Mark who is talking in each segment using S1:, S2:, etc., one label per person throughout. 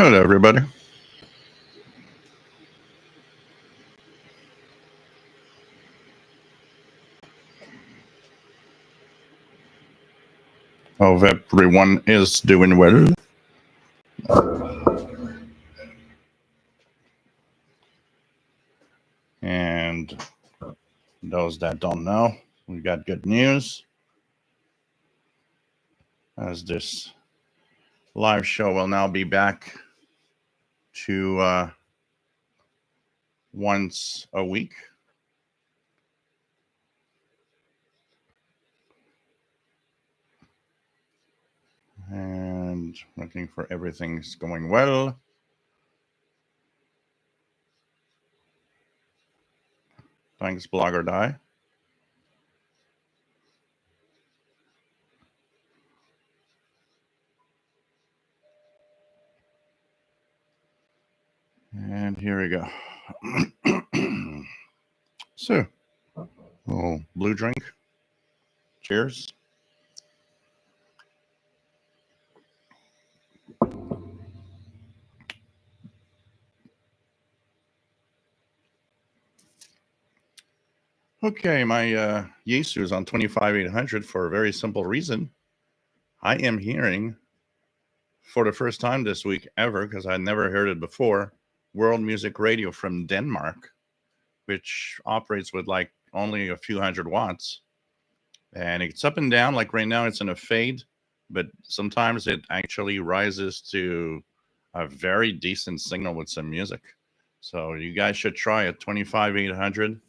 S1: Hello, everybody. Hope everyone is doing well. And those that don't know, we got good news. As this live show will now be back to once a week. And looking for everything's going well. Thanks, Blogger Die. And here we go. So, little blue drink. Cheers. Okay, my Yaesu is on 25800 for a very simple reason. I am hearing, for the first time this week ever, because I never heard it before, world music radio from Denmark, which operates with like only a few hundred watts. And it's up and down. Like right now, it's in a fade, but sometimes it actually rises to a very decent signal with some music. So you guys should try it. 25800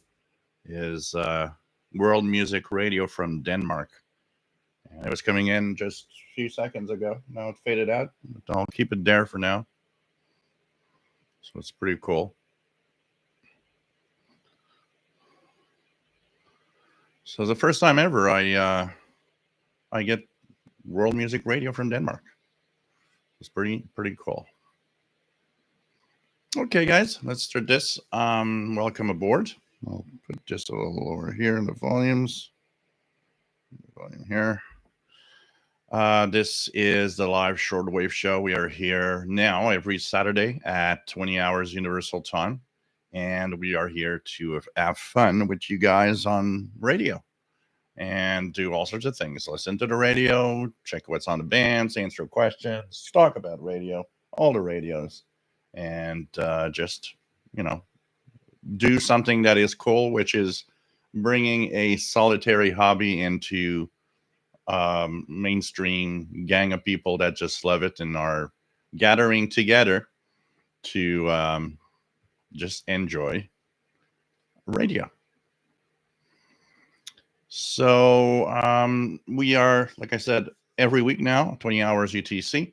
S1: is world music radio from Denmark. And it was coming in just a few seconds ago. Now it faded out. But I'll keep it there for now. So it's pretty cool. So the first time ever I get world music radio from Denmark. It's pretty cool. Okay, guys, let's start this. Welcome aboard. I'll put just a little over here in the volumes. Volume here. This is the live shortwave show. We are here now every Saturday at 20 hours Universal Time. And we are here to have fun with you guys on radio and do all sorts of things. Listen to the radio, check what's on the bands, answer questions, talk about radio, all the radios, and just, do something that is cool, which is bringing a solitary hobby into mainstream gang of people that just love it and are gathering together to just enjoy radio. So we are, like I said, every week now, 20 hours UTC.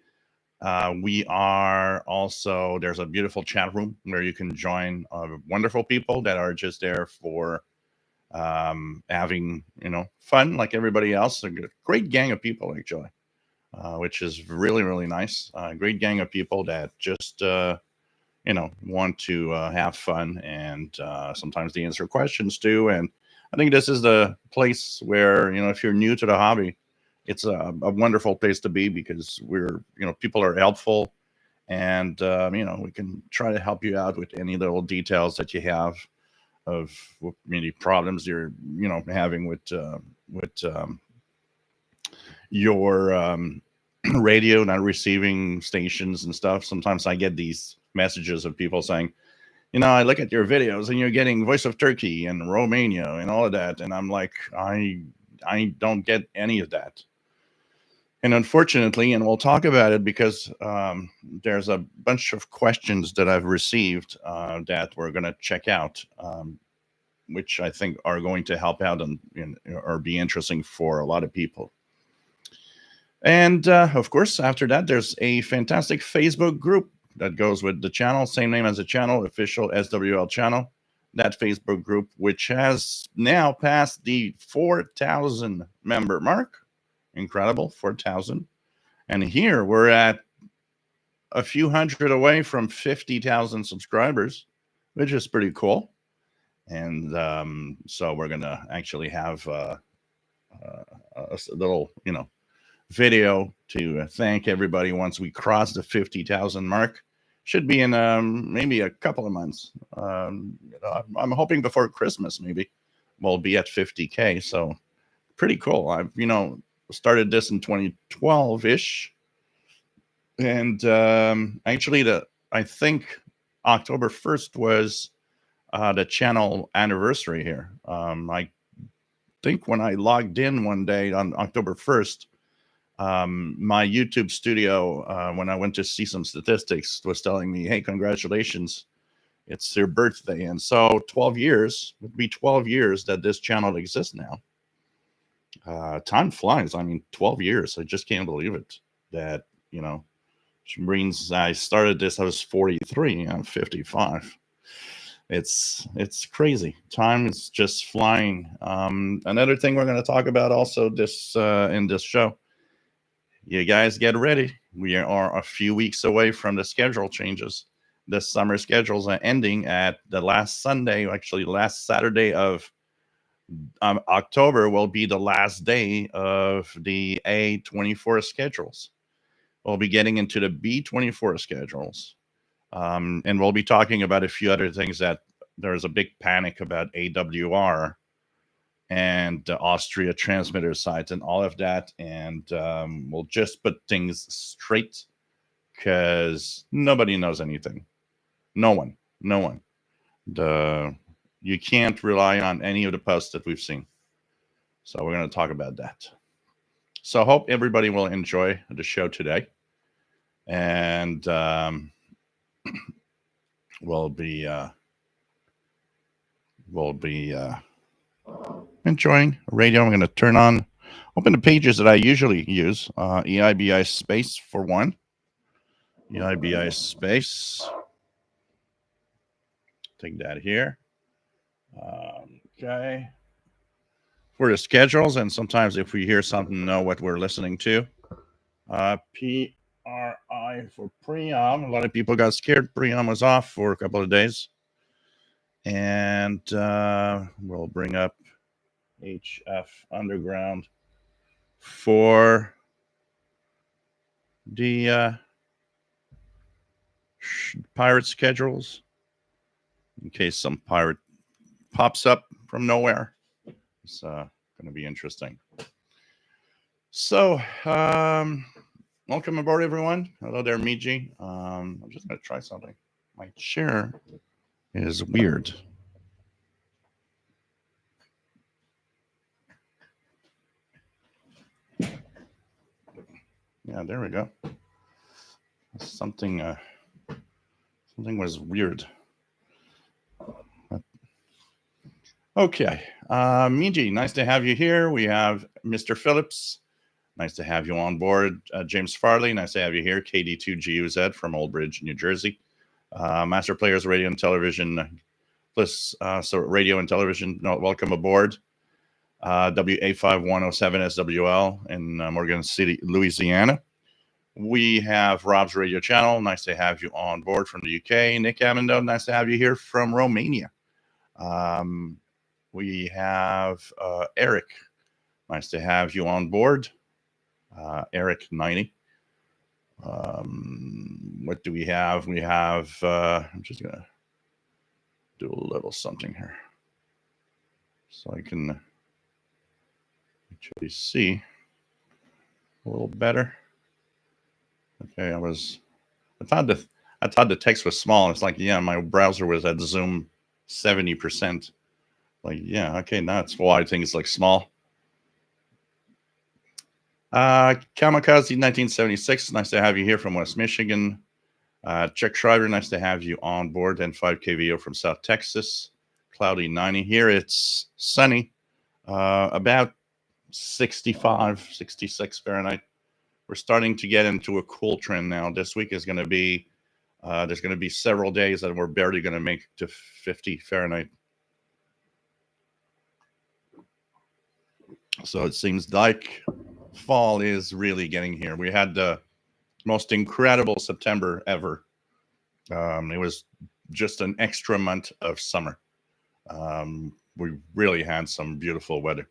S1: We are also, there's a beautiful chat room where you can join wonderful people that are just there for having, fun like everybody else. A great gang of people, actually, which is really, really nice. Great gang of people that just, want to have fun, and sometimes they answer questions too. And I think this is the place where, if you're new to the hobby, it's a wonderful place to be, because we're, people are helpful, and, we can try to help you out with any little details that you have of any problems you're, having with your radio not receiving stations and stuff. Sometimes I get these messages of people saying, I look at your videos and you're getting Voice of Turkey and Romania and all of that. And I'm like, I don't get any of that. And unfortunately, and we'll talk about it, because there's a bunch of questions that I've received that we're going to check out, which I think are going to help out and or be interesting for a lot of people. And of course, after that, there's a fantastic Facebook group that goes with the channel, same name as the channel, official SWL channel. That Facebook group, which has now passed the 4,000 member mark. Incredible, 4,000. And here we're at a few hundred away from 50,000 subscribers, which is pretty cool. And so we're going to actually have a little, video to thank everybody once we cross the 50,000 mark. should be in maybe a couple of months. I'm hoping before Christmas maybe we'll be at 50K. So pretty cool. I've started this in 2012 ish, and actually I think October 1st was the channel anniversary here. I think when I logged in one day on October 1st, my YouTube studio, when I went to see some statistics, was telling me, hey, congratulations, it's your birthday. And so 12 years would be 12 years that this channel exists now. Time flies. I mean, 12 years. I just can't believe it. That, which means I started this, I was 43, I'm 55. It's crazy. Time is just flying. Another thing we're going to talk about also this in this show. You guys get ready. We are a few weeks away from the schedule changes. The summer schedules are ending at the last Sunday, actually last Saturday of October will be the last day of the A24 schedules. We'll be getting into the B24 schedules. And we'll be talking about a few other things that there's a big panic about AWR and the Austria transmitter sites and all of that. And we'll just put things straight because nobody knows anything. No one. You can't rely on any of the posts that we've seen. So we're going to talk about that. So I hope everybody will enjoy the show today. And we'll be enjoying radio. I'm going to open the pages that I usually use. EIBI space for one. EIBI space. Take that here. Okay. For the schedules, and sometimes if we hear something, know what we're listening to. PRI for Priam. A lot of people got scared. Priam was off for a couple of days. And we'll bring up HF Underground for the pirate schedules, in case some pirate pops up from nowhere. It's going to be interesting. So, welcome aboard, everyone. Hello there, Miji. I'm just going to try something. My chair is weird. Yeah, there we go. Something was weird. Okay, Miji, nice to have you here. We have Mr. Phillips. Nice to have you on board. James Farley, nice to have you here. KD2GUZ from Old Bridge, New Jersey. Master Players Radio and Television, plus radio and television. Welcome aboard. WA5107SWL in Morgan City, Louisiana. We have Rob's radio channel. Nice to have you on board from the UK. Nick Amando, nice to have you here from Romania. We have Eric. Nice to have you on board. Eric 90. What do we have? We have, I'm just going to do a little something here so I can actually see a little better. Okay, I thought the text was small. It's like, yeah, my browser was at zoom 70%. Like, yeah, okay, now it's why things like small. Kamikaze 1976, nice to have you here from West Michigan. Chuck Schreiber, nice to have you on board. And 5KVO from South Texas. Cloudy 90. Here it's sunny, about 65, 66 Fahrenheit. We're starting to get into a cool trend now. This week is going to be, there's going to be several days that we're barely going to make to 50 Fahrenheit. So it seems like fall is really getting here. We had the most incredible September ever. It was just an extra month of summer. We really had some beautiful weather.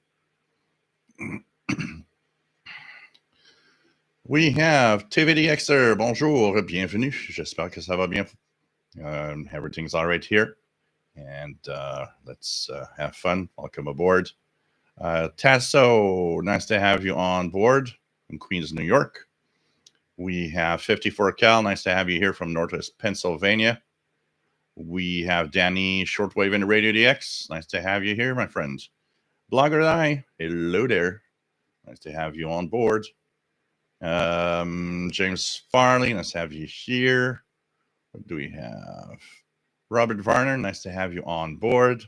S1: We have TVDXer. Bonjour, bienvenue. J'espère que ça va bien. Everything's all right here. And let's have fun. Welcome aboard. Tasso, nice to have you on board in Queens, New York. We have 54 Cal. Nice to have you here from Northwest Pennsylvania. We have Danny Shortwave and Radio DX. Nice to have you here, my friend. Blogger I, hello there. Nice to have you on board. James Farley, nice to have you here. What do we have? Robert Varner, nice to have you on board.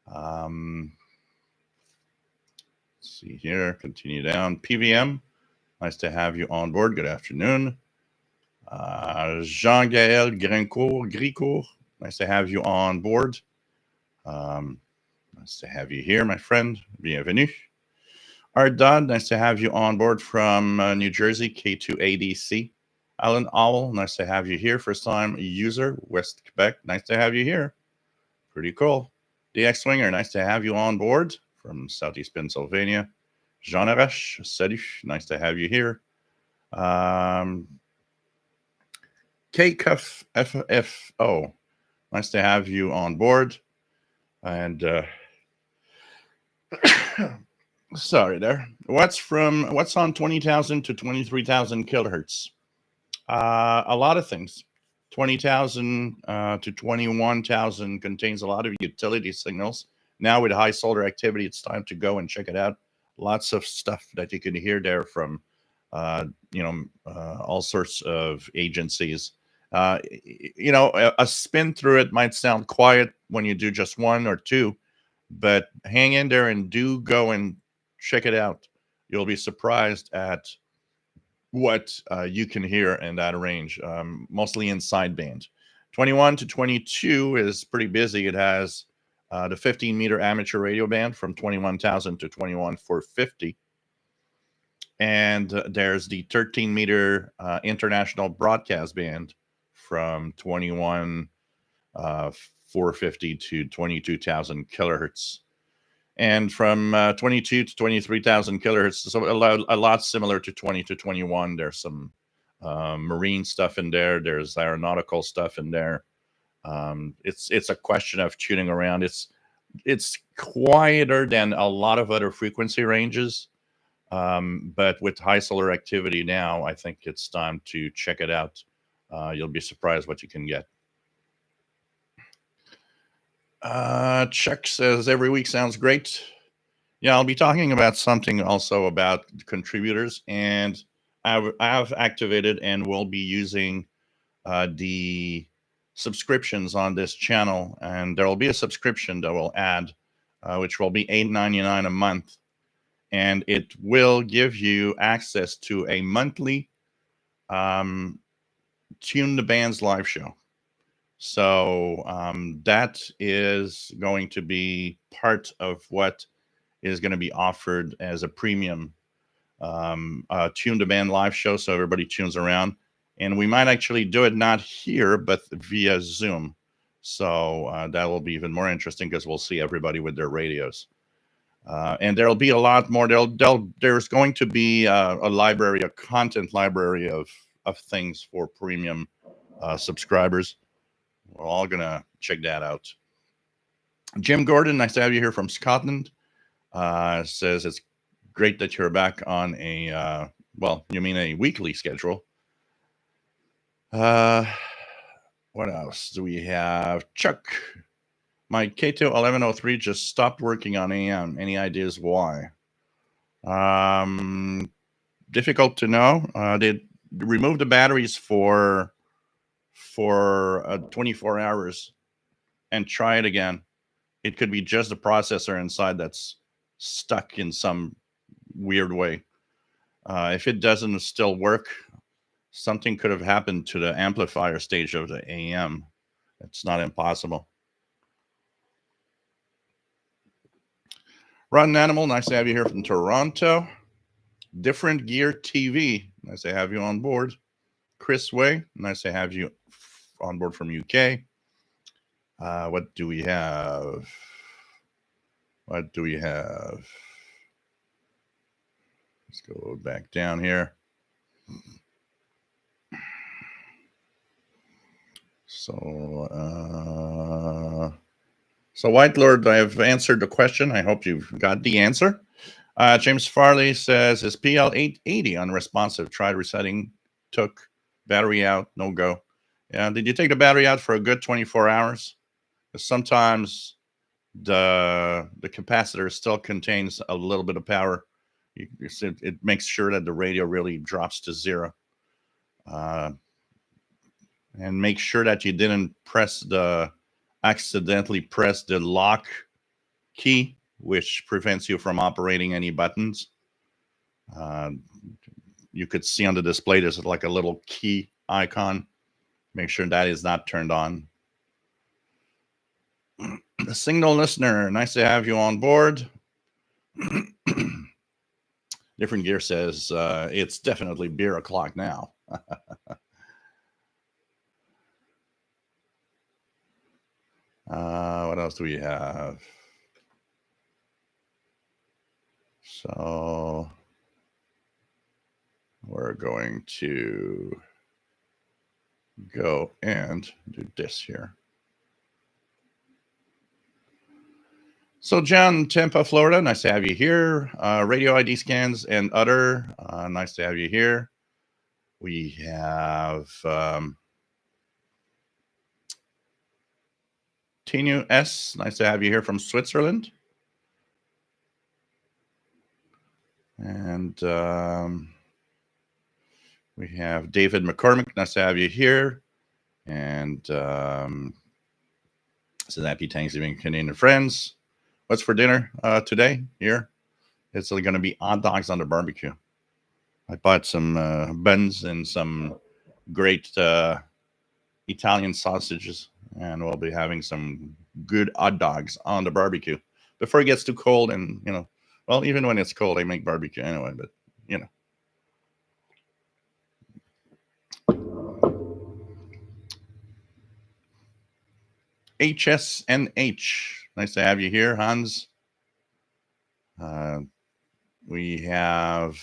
S1: Let's see here, continue down. PVM, nice to have you on board. Good afternoon. Jean-Gaël Gricourt, nice to have you on board. Nice to have you here, my friend. Bienvenue. Art Dodd, nice to have you on board from New Jersey, K2ADC. Alan Owl, nice to have you here. First time user, West Quebec, nice to have you here. Pretty cool. DX Swinger, nice to have you on board from Southeast Pennsylvania. Jean Arash, salut, nice to have you here. KFFO, nice to have you on board. And sorry there. What's on 20,000 to 23,000 kilohertz? A lot of things. 20,000 to 21,000 contains a lot of utility signals. Now with high solar activity, it's time to go and check it out. Lots of stuff that you can hear there from, all sorts of agencies. A spin through it might sound quiet when you do just one or two, but hang in there and do go and check it out. You'll be surprised at what you can hear in that range, mostly in sideband. 21 to 22 is pretty busy. It has the 15-meter amateur radio band from 21,000 to 21,450. And there's the 13-meter international broadcast band from 21,450 to 22,000 kilohertz. And from 22 to 23,000 kilohertz, so a lot similar to 20 to 21. There's some marine stuff in there. There's aeronautical stuff in there. It's a question of tuning around. It's quieter than a lot of other frequency ranges, but with high solar activity now, I think it's time to check it out. You'll be surprised what you can get. Chuck says every week sounds great. Yeah, I'll be talking about something also about contributors, and I've activated and will be using the subscriptions on this channel, and there will be a subscription that will add, which will be $8.99 a month, and it will give you access to a monthly Tune the Bands live show. So that is going to be part of what is going to be offered as a premium Tune the Band live show. So everybody tunes around. And we might actually do it not here, but via Zoom. So that will be even more interesting because we'll see everybody with their radios. And there'll be a lot more. There's going to be a library, a content library of things for premium subscribers. We're all going to check that out. Jim Gordon, nice to have you here from Scotland. Says it's great that you're back on a, you mean a weekly schedule. What else do we have? Chuck, my K2 1103 just stopped working on AM. Any ideas why? Difficult to know. They removed the batteries for 24 hours and try it again. It could be just the processor inside that's stuck in some weird way. If it doesn't still work, something could have happened to the amplifier stage of the AM. It's not impossible. Rotten Animal, nice to have you here from Toronto. Different Gear TV, nice to have you on board. Chris Way, nice to have you on board from UK. What do we have? Let's go back down here. So White Lord, I have answered the question. I hope you've got the answer. James Farley says, is PL880 unresponsive? Tried resetting, took battery out, no go. Yeah, did you take the battery out for a good 24 hours? Because sometimes the capacitor still contains a little bit of power. It makes sure that the radio really drops to zero. And make sure that you didn't accidentally press the lock key, which prevents you from operating any buttons. You could see on the display there's like a little key icon. Make sure that is not turned on. The signal listener, nice to have you on board. Different Gear says it's definitely beer o'clock now. What else do we have? So we're going to go and do this here. So John, Tampa, Florida, nice to have you here. Radio ID scans and other, nice to have you here. We have Tinu S, nice to have you here from Switzerland. And we have David McCormick, nice to have you here. And so happy Thanksgiving, Canadian friends. What's for dinner today here? It's going to be hot dogs on the barbecue. I bought some buns and some great Italian sausages, and we'll be having some good hot dogs on the barbecue before it gets too cold. And, you know, well, even when it's cold, I make barbecue anyway, but, you know. HSNH, nice to have you here, Hans. We have,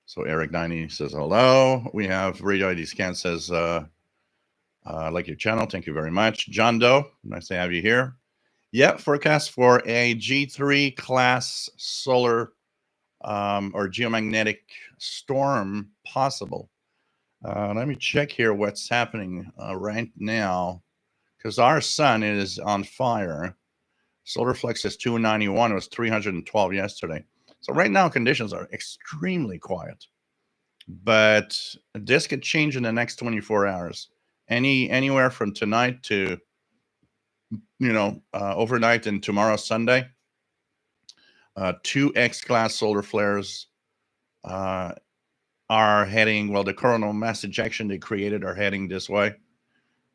S1: so Eric 90 says hello. We have Radio ID Scan says, like your channel, thank you very much. John Doe, nice to have you here. Yeah, forecast for a G3 class solar or geomagnetic storm possible. Let me check here what's happening right now, because our sun is on fire. Solar Flex is 291. It was 312 yesterday. So right now conditions are extremely quiet, but this could change in the next 24 hours. Anywhere from tonight to, you know, overnight and tomorrow Sunday. 2 X-class solar flares are heading, well, the coronal mass ejection they created are heading this way.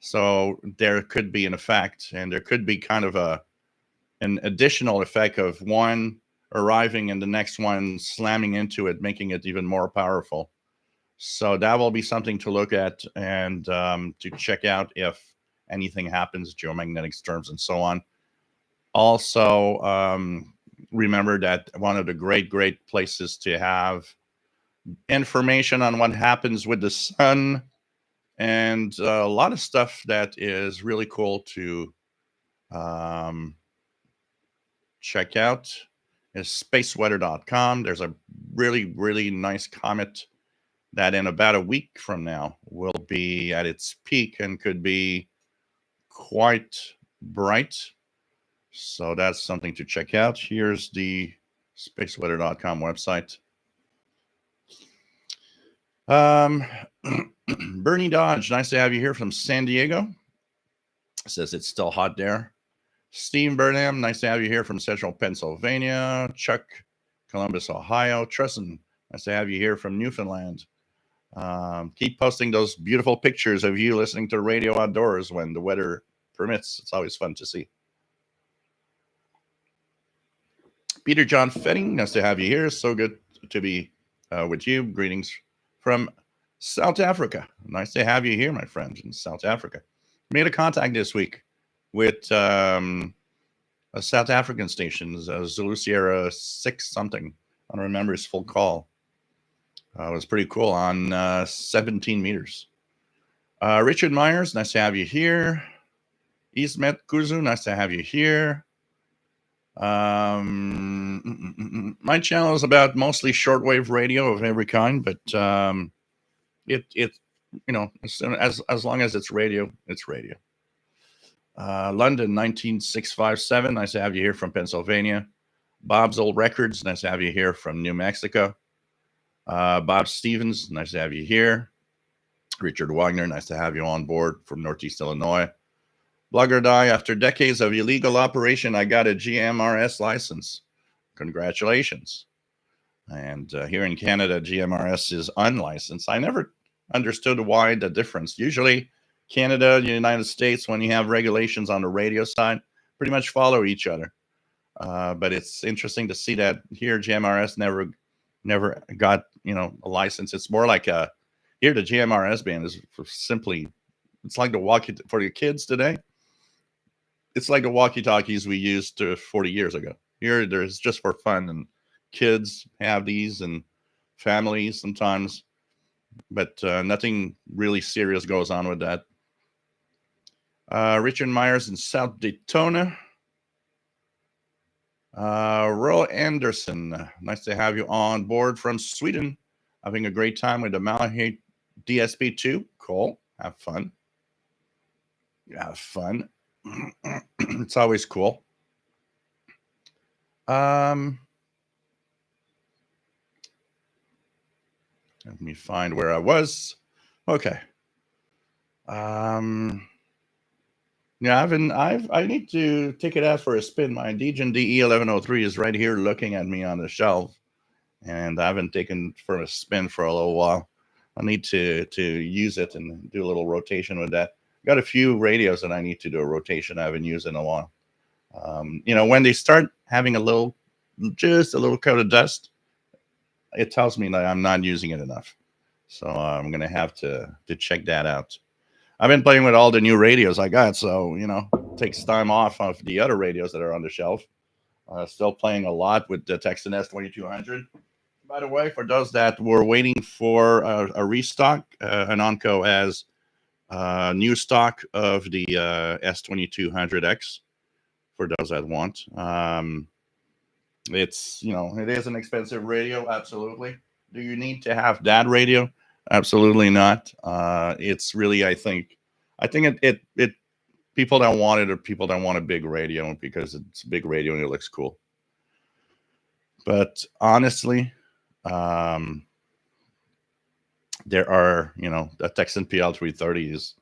S1: So there could be an effect, and there could be kind of an additional effect of one arriving and the next one slamming into it, making it even more powerful. So that will be something to look at and to check out if anything happens, geomagnetic storms and so on. Also, remember that one of the great places to have information on what happens with the sun and a lot of stuff that is really cool to check out is spaceweather.com. There's a really nice comet that in about a week from now will be at its peak and could be quite bright. So that's something to check out. Here's the spaceweather.com website. Bernie Dodge, nice to have you here from San Diego. Says it's still hot there. Steve Burnham, nice to have you here from Central Pennsylvania. Chuck, Columbus, Ohio. Tristan, nice to have you here from Newfoundland. Keep posting those beautiful pictures of you listening to radio outdoors when the weather permits. It's always fun to see. Peter John Fetting, nice to have you here. So good to be with you. Greetings from South Africa. Nice to have you here, my friend, in South Africa. Made a contact this week with a South African station, Zulu Sierra 6 something. I don't remember his full call. It was pretty cool on 17 meters. Richard Myers, nice to have you here. Ismet Kuzu, nice to have you here. My channel is about mostly shortwave radio of every kind, but it you know, as long as it's radio, it's radio. London 19657, nice to have you here from Pennsylvania. Bob's Old Records, nice to have you here from New Mexico. Bob Stevens, nice to have you here. Richard Wagner, nice to have you on board from Northeast Illinois. Blogger Die, after decades of illegal operation, I got a GMRS license. Congratulations. And here in Canada, GMRS is unlicensed. I never understood why the difference. Usually, Canada, the United States, when you have regulations on the radio side, pretty much follow each other. But it's interesting to see that here, GMRS never got, you know, a license. It's more like here the GMRS band is simply, it's like the walkie for the kids today. It's like the walkie-talkies we used 40 years ago. Here, there's just for fun, and kids have these, and families sometimes, but nothing really serious goes on with that. Richard Myers in South Daytona. Roy Anderson, nice to have you on board from Sweden. Having a great time with the Malahite DSP2. Cool. Have fun. Have fun. It's always cool. Let me find where I was. Okay. Yeah, I need to take it out for a spin. My Degen DE1103 is right here looking at me on the shelf, and I haven't taken for a spin for a little while. I need to use it and do a little rotation with that. Got a few radios that I need to do a rotation. I haven't used in a while. You know, when they start having just a little coat of dust, it tells me that I'm not using it enough. So I'm going to have to check that out. I've been playing with all the new radios I got, so, you know, it takes time off of the other radios that are on the shelf. Still playing a lot with the Texan S2200. By the way, for those that were waiting for a restock, Anonco has new stock of the S2200X for those that want. It's, you know, it is an expensive radio, absolutely. Do you need to have that radio? Absolutely not. It's really, I think it people that want it are people that want a big radio because it's a big radio and it looks cool. But honestly, there are, you know, the Texan PL330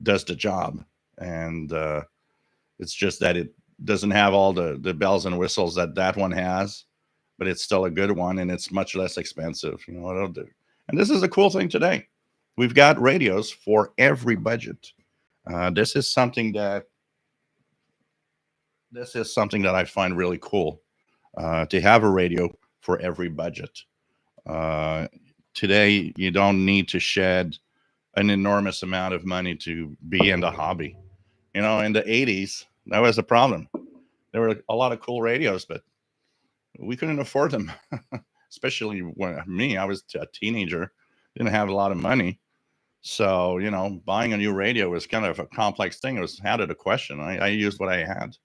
S1: does the job, and it's just that it doesn't have all the bells and whistles that one has, but it's still a good one, and it's much less expensive. You know what it'll do. And this is a cool thing today. We've got radios for every budget. This is something that I find really cool, to have a radio for every budget. Today, you don't need to shed an enormous amount of money to be in the hobby. You know, in the 80s, that was a problem. There were a lot of cool radios, but we couldn't afford them. Especially when I was a teenager, didn't have a lot of money. So, you know, buying a new radio was kind of a complex thing. It was out of the question. I used what I had.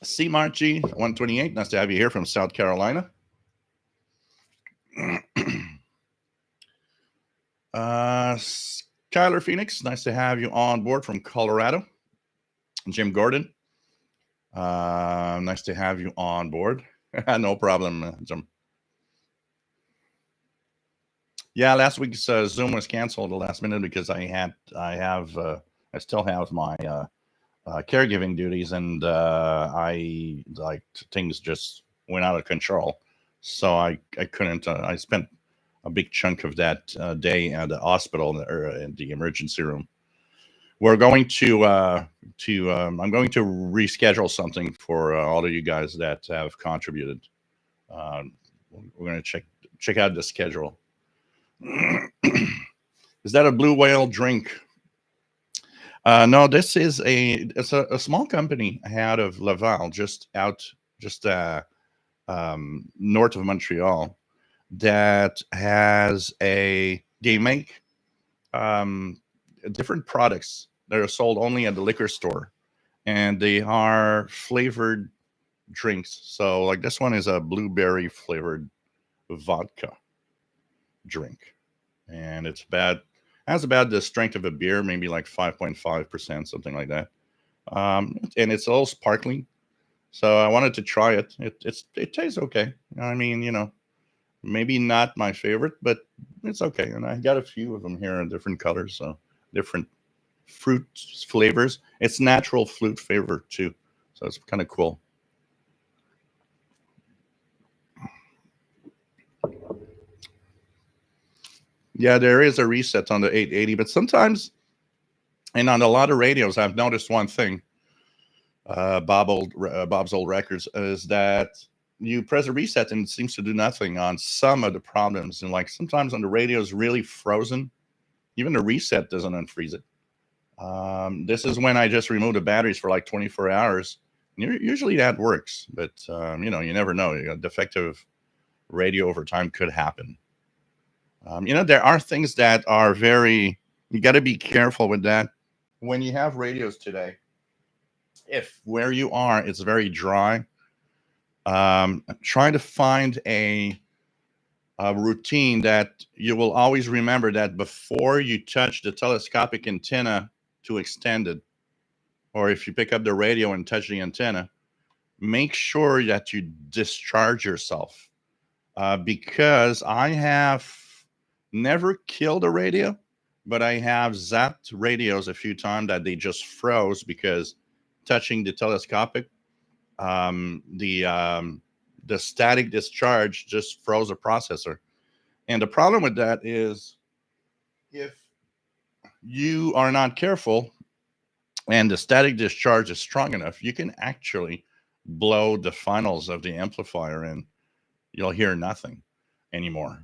S1: C Marchi 128, nice to have you here from South Carolina. Skylar Phoenix, nice to have you on board from Colorado. Jim Gordon, nice to have you on board. No problem, Jim. Yeah, last week's Zoom was canceled the last minute because I still have my caregiving duties, and things just went out of control, so I couldn't. I spent a big chunk of that day at the hospital or in the emergency room. We're going to I'm going to reschedule something for all of you guys that have contributed. We're going to check out the schedule. Is that a Blue Whale drink? No, this is a small company out of Laval, just north of Montreal that they make different products that are sold only at the liquor store, and they are flavored drinks. So like this one is a blueberry flavored vodka drink, and it's has about the strength of a beer, maybe like 5.5%, something like that. And it's all sparkling. So I wanted to try it. It tastes okay. I mean, maybe not my favorite, but it's okay. And I got a few of them here in different colors, so different fruit flavors. It's natural fruit flavor too, so it's kind of cool. Yeah, there is a reset on the 880, but sometimes, and on a lot of radios, I've noticed one thing. Bob's old records is that you press a reset and it seems to do nothing on some of the problems. And like sometimes on the radio is really frozen, even the reset doesn't unfreeze it. This is when I just remove the batteries for like 24 hours. Usually that works, but you never know. A defective radio over time could happen. There are things that are you got to be careful with that. When you have radios today, if where you are it's very dry, try to find a routine that you will always remember that before you touch the telescopic antenna to extend it, or if you pick up the radio and touch the antenna, make sure that you discharge yourself. Because I have never killed a radio, but I have zapped radios a few times that they just froze because touching the telescopic, the static discharge just froze the processor. And the problem with that is if you are not careful and the static discharge is strong enough, you can actually blow the finals of the amplifier and you'll hear nothing anymore.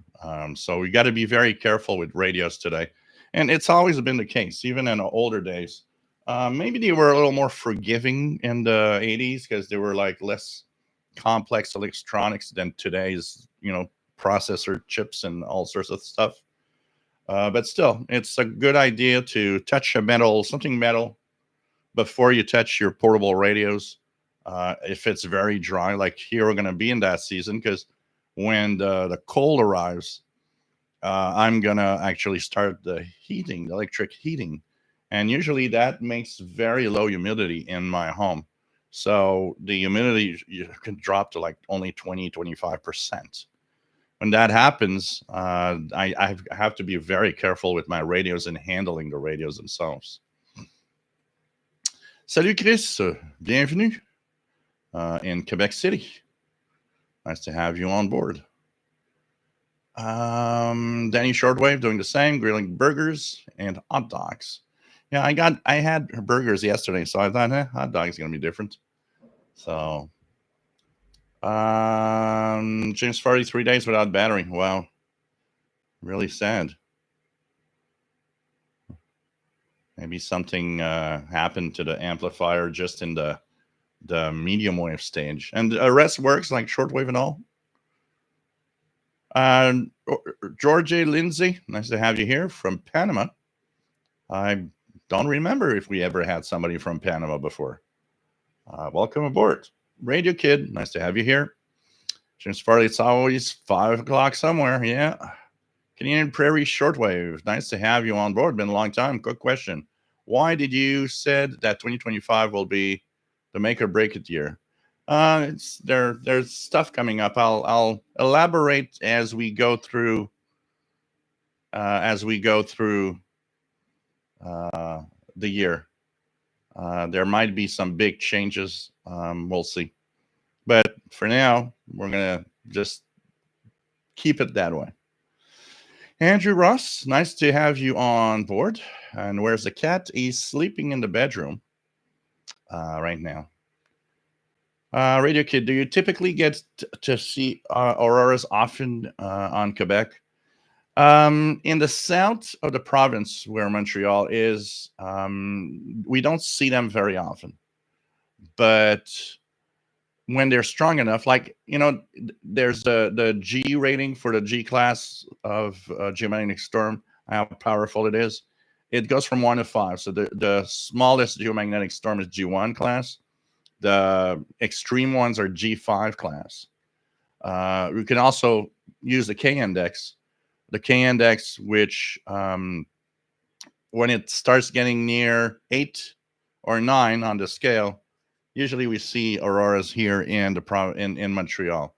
S1: So we got to be very careful with radios today. And it's always been the case, even in the older days. Maybe they were a little more forgiving in the 80s because they were like less complex electronics than today's, processor chips and all sorts of stuff. But still, it's a good idea to touch something metal, before you touch your portable radios. If it's very dry, like here, we're going to be in that season because when the cold arrives, I'm going to actually start the electric heating. And usually that makes very low humidity in my home. So the humidity can drop to like only 20-25%. When that happens, I have to be very careful with my radios and handling the radios themselves. Salut Chris, bienvenue in Quebec City. Nice to have you on board. Danny Shortwave doing the same, grilling burgers and hot dogs. Yeah, I had burgers yesterday, so I thought, hot dogs gonna be different. So, James Farley, 3 days without battery. Wow, really sad. Maybe something happened to the amplifier just in the medium wave stage, and the rest works like shortwave and all. George A. Lindsay, nice to have you here from Panama. I don't remember if we ever had somebody from Panama before. Welcome aboard. Radio Kid, nice to have you here. James Farley, it's always 5 o'clock somewhere. Yeah. Canadian Prairie Shortwave, nice to have you on board. Been a long time. Quick question. Why did you said that 2025 will be the make or break it year? There's stuff coming up. I'll elaborate as we go through. The year, there might be some big changes. We'll see. But for now, we're gonna just keep it that way. Andrew Ross, nice to have you on board. And where's the cat? He's sleeping in the bedroom right now. Radio Kid, do you typically get to see auroras often on Quebec? In the south of the province where Montreal is, we don't see them very often. But when they're strong enough, like, there's the G rating for the G class of geomagnetic storm, how powerful it is. It goes from 1 to 5. So the smallest geomagnetic storm is G1 class. The extreme ones are G5 class. We can also use the K index. The K index, which when it starts getting near 8 or 9 on the scale, usually we see auroras here in Montreal.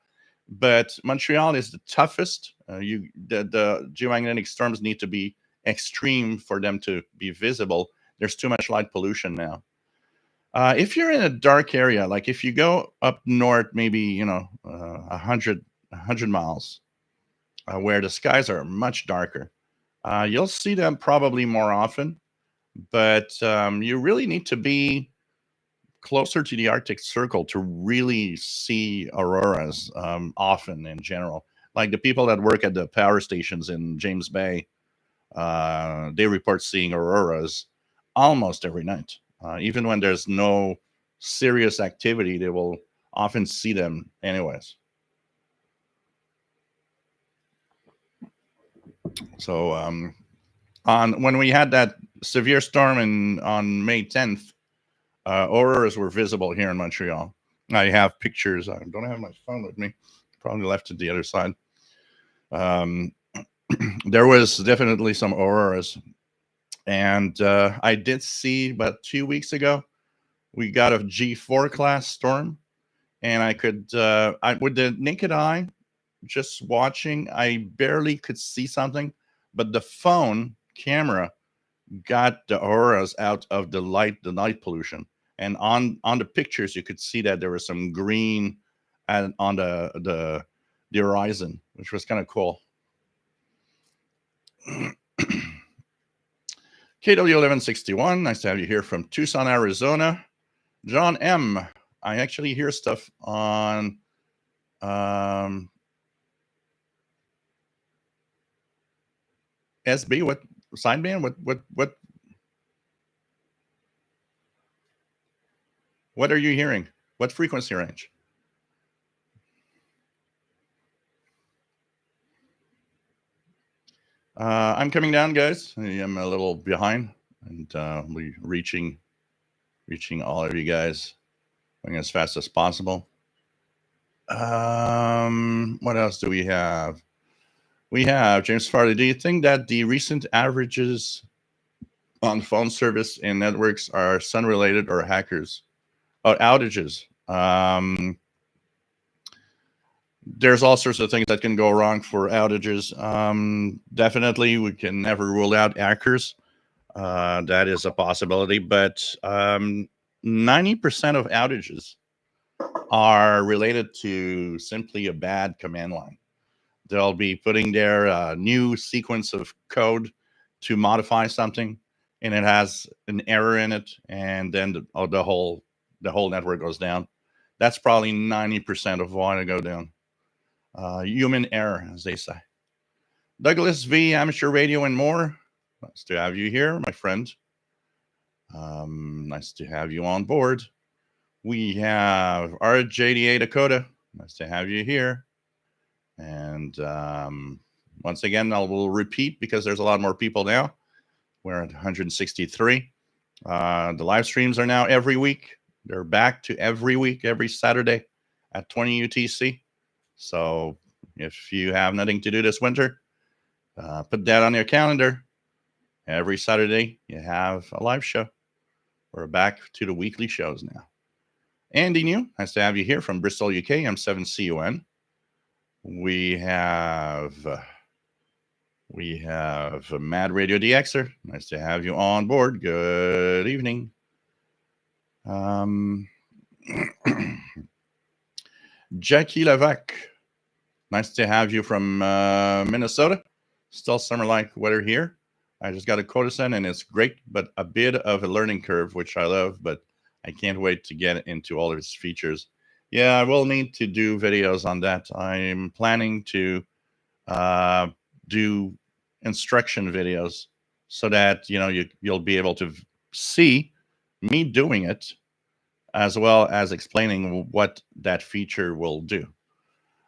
S1: But Montreal is the toughest. The geomagnetic storms need to be extreme for them to be visible. There's too much light pollution now. If you're in a dark area, like if you go up north, maybe 100 miles, where the skies are much darker, you'll see them probably more often. But you really need to be closer to the Arctic Circle to really see auroras often in general. Like the people that work at the power stations in James Bay, they report seeing auroras almost every night. Even when there's no serious activity, they will often see them anyways. So when we had that severe storm on May 10th, auroras were visible here in Montreal. I have pictures. I don't have my phone with me. Probably left it the other side. There was definitely some auroras. And I did see about 2 weeks ago, we got a G4 class storm. And I could, with the naked eye, just watching, I barely could see something. But the phone camera got the auroras out of the light pollution. And on the pictures, you could see that there was some green on the horizon, which was kind of cool. KW1161, nice to have you here from Tucson, Arizona. John M, I actually hear stuff on SB. What sideband? What are you hearing? What frequency range? I'm coming down, guys. I am a little behind, and we're reaching all of you guys, going as fast as possible. What else do we have? We have James Farley. Do you think that the recent averages on phone service and networks are sun related or hackers? Outages. There's all sorts of things that can go wrong for outages. Definitely, we can never rule out hackers. That is a possibility, but 90% of outages are related to simply a bad command line. They'll be putting their new sequence of code to modify something, and it has an error in it, and then the whole network goes down. That's probably 90% of why they go down. Human error, as they say. Douglas V, Amateur Radio and more. Nice to have you here, my friend. Nice to have you on board. We have RJDA Dakota. Nice to have you here. And once again, I will repeat because there's a lot more people now. We're at 163. The live streams are now every week. They're back to every week, every Saturday at 20 UTC. So if you have nothing to do this winter, put that on your calendar. Every Saturday, you have a live show. We're back to the weekly shows now. Andy New, nice to have you here from Bristol, UK. I'm 7CUN. We have Mad Radio DXer. Nice to have you on board. Good evening. Jackie Levac. Nice to have you from Minnesota. Still summer-like weather here. I just got a courtesan and it's great, but a bit of a learning curve, which I love, but I can't wait to get into all of its features. Yeah, I will need to do videos on that. I'm planning to do instruction videos so that you'll be able to see me doing it as well as explaining what that feature will do.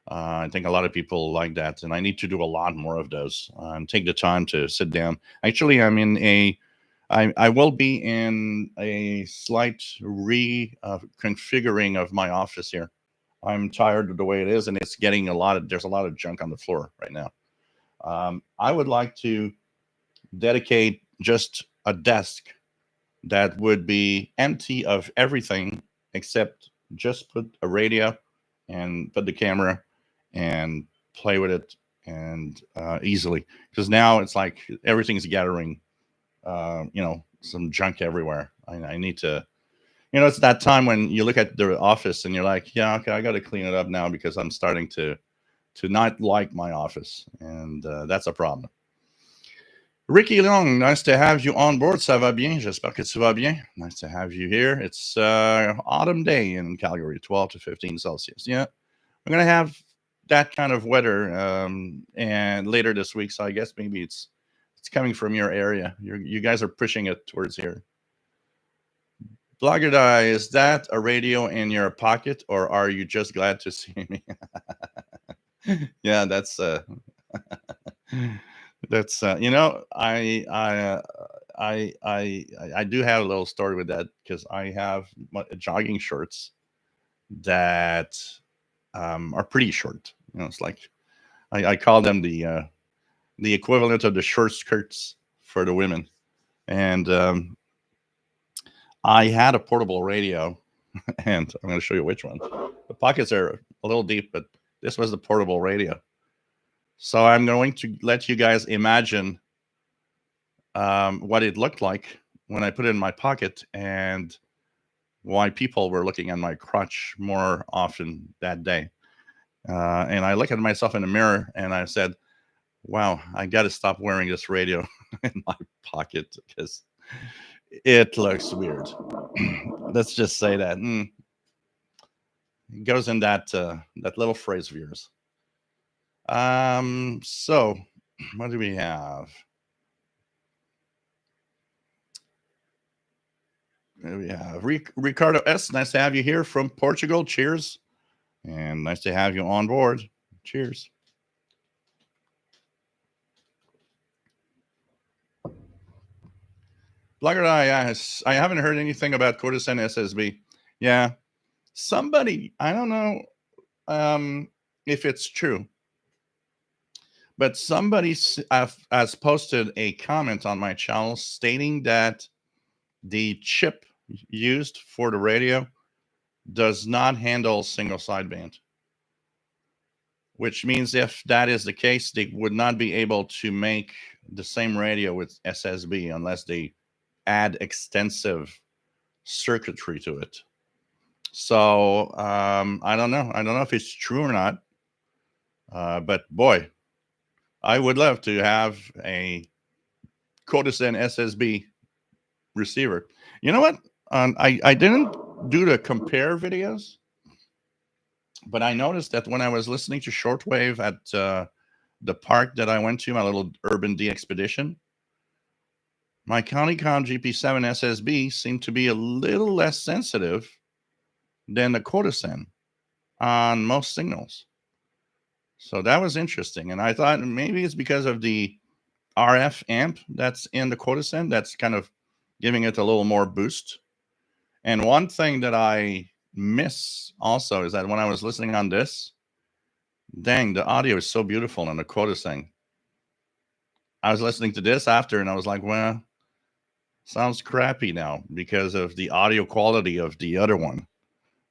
S1: I think a lot of people like that, and I need to do a lot more of those. Take the time to sit down. Actually, I will be in a slight reconfiguring of my office here. I'm tired of the way it is, and it's getting there's a lot of junk on the floor right now. I would like to dedicate just a desk that would be empty of everything except just put a radio and put the camera and play with it and easily, because now it's like everything's gathering some junk everywhere. I need to, it's that time when you look at the office and you're like, yeah, okay, I got to clean it up now because I'm starting to not like my office, and that's a problem. Ricky Long, nice to have you on board. Ça va bien? J'espère que tu vas bien. Nice to have you here. It's autumn day in Calgary, 12 to 15 Celsius. Yeah, we're going to have that kind of weather and later this week. So I guess maybe it's coming from your area. You guys are pushing it towards here. Blogger Die, is that a radio in your pocket, or are you just glad to see me? Yeah, that's that's I do have a little story with that, because I have jogging shorts that are pretty short. It's like I call them the equivalent of the short skirts for the women, and I had a portable radio, and I'm going to show you which one. The pockets are a little deep, but this was the portable radio. So I'm going to let you guys imagine what it looked like when I put it in my pocket, and why people were looking at my crotch more often that day. And I look at myself in the mirror and I said, wow, I got to stop wearing this radio in my pocket because it looks weird. Let's just say that. It goes in that little phrase of yours. So what do we have? We have Ricardo S. Nice to have you here from Portugal. Cheers. And nice to have you on board. Cheers. Blogger I haven't heard anything about Cortisan SSB. Yeah. Somebody, I don't know if it's true, but somebody has posted a comment on my channel stating that the chip used for the radio does not handle single sideband, which means if that is the case, they would not be able to make the same radio with SSB unless they add extensive circuitry to it. So I don't know. I don't know if it's true or not. But boy, I would love to have a Cortisan SSB receiver. You know what? I didn't do the compare videos, but I noticed that when I was listening to Shortwave at the park that I went to, my little urban D expedition, my ContiCom GP7 SSB seemed to be a little less sensitive than the Cortisan on most signals. So that was interesting. And I thought maybe it's because of the RF amp that's in the Cortisan that's kind of giving it a little more boost. And one thing that I miss also is that when I was listening on this, dang, the audio is so beautiful on the Cortisan. I was listening to this after and I was like, well, sounds crappy now because of the audio quality of the other one.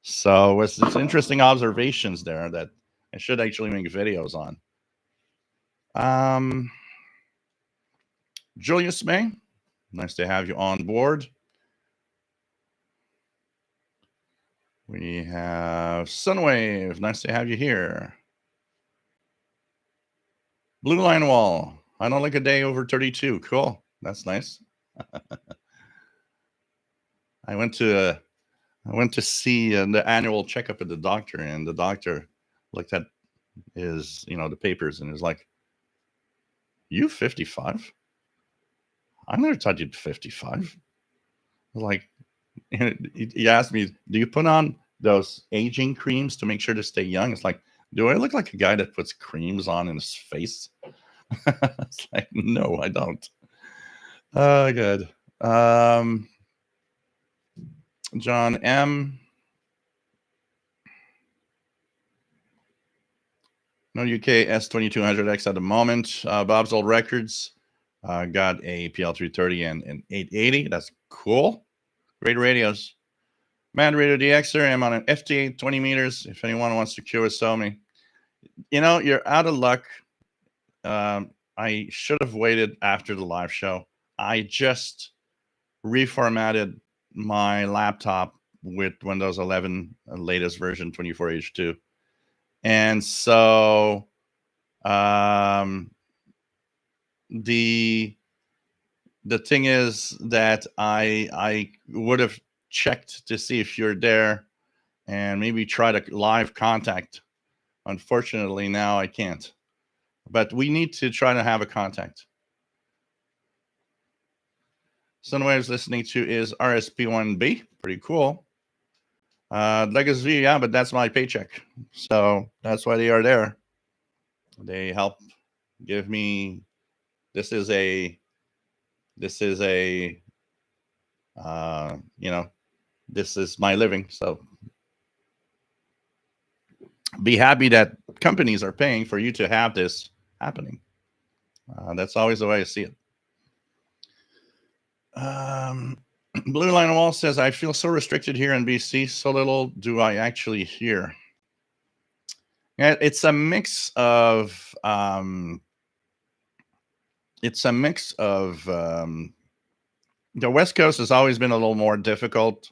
S1: So it's interesting observations there that I should actually make videos on. Julius May, nice to have you on board. We have Sunwave, nice to have you here. Blue Line Wall, I don't like a day over 32. Cool, that's nice. I went to see the annual checkup at the doctor, and the doctor looked at his, the papers, and is like, "You 55? I never thought you'd 55." I was like, He asked me, "Do you put on those aging creams to make sure to stay young?" It's like, do I look like a guy that puts creams on in his face? It's like, no, I don't. Oh, good. John M. No UK S2200X at the moment. Bob's Old Records got a PL330 and an 880. That's cool. Great radios. Man Radio DXer. I'm on an FT8 20 meters. If anyone wants to QSO me, you're out of luck. I should have waited after the live show. I just reformatted my laptop with Windows 11 latest version 24H2. And so the thing is that I would have checked to see if you're there and maybe try to live contact. Unfortunately, now I can't. But we need to try to have a contact. Sunwave's listening to is RSP1B. Pretty cool. Legacy, yeah, but that's my paycheck. So that's why they are there. They help give me, this is a, this is my living. So be happy that companies are paying for you to have this happening. That's always the way I see it. Blue Line Wall says, I feel so restricted here in BC. So little do I actually hear. Yeah, it's a mix of the West Coast has always been a little more difficult,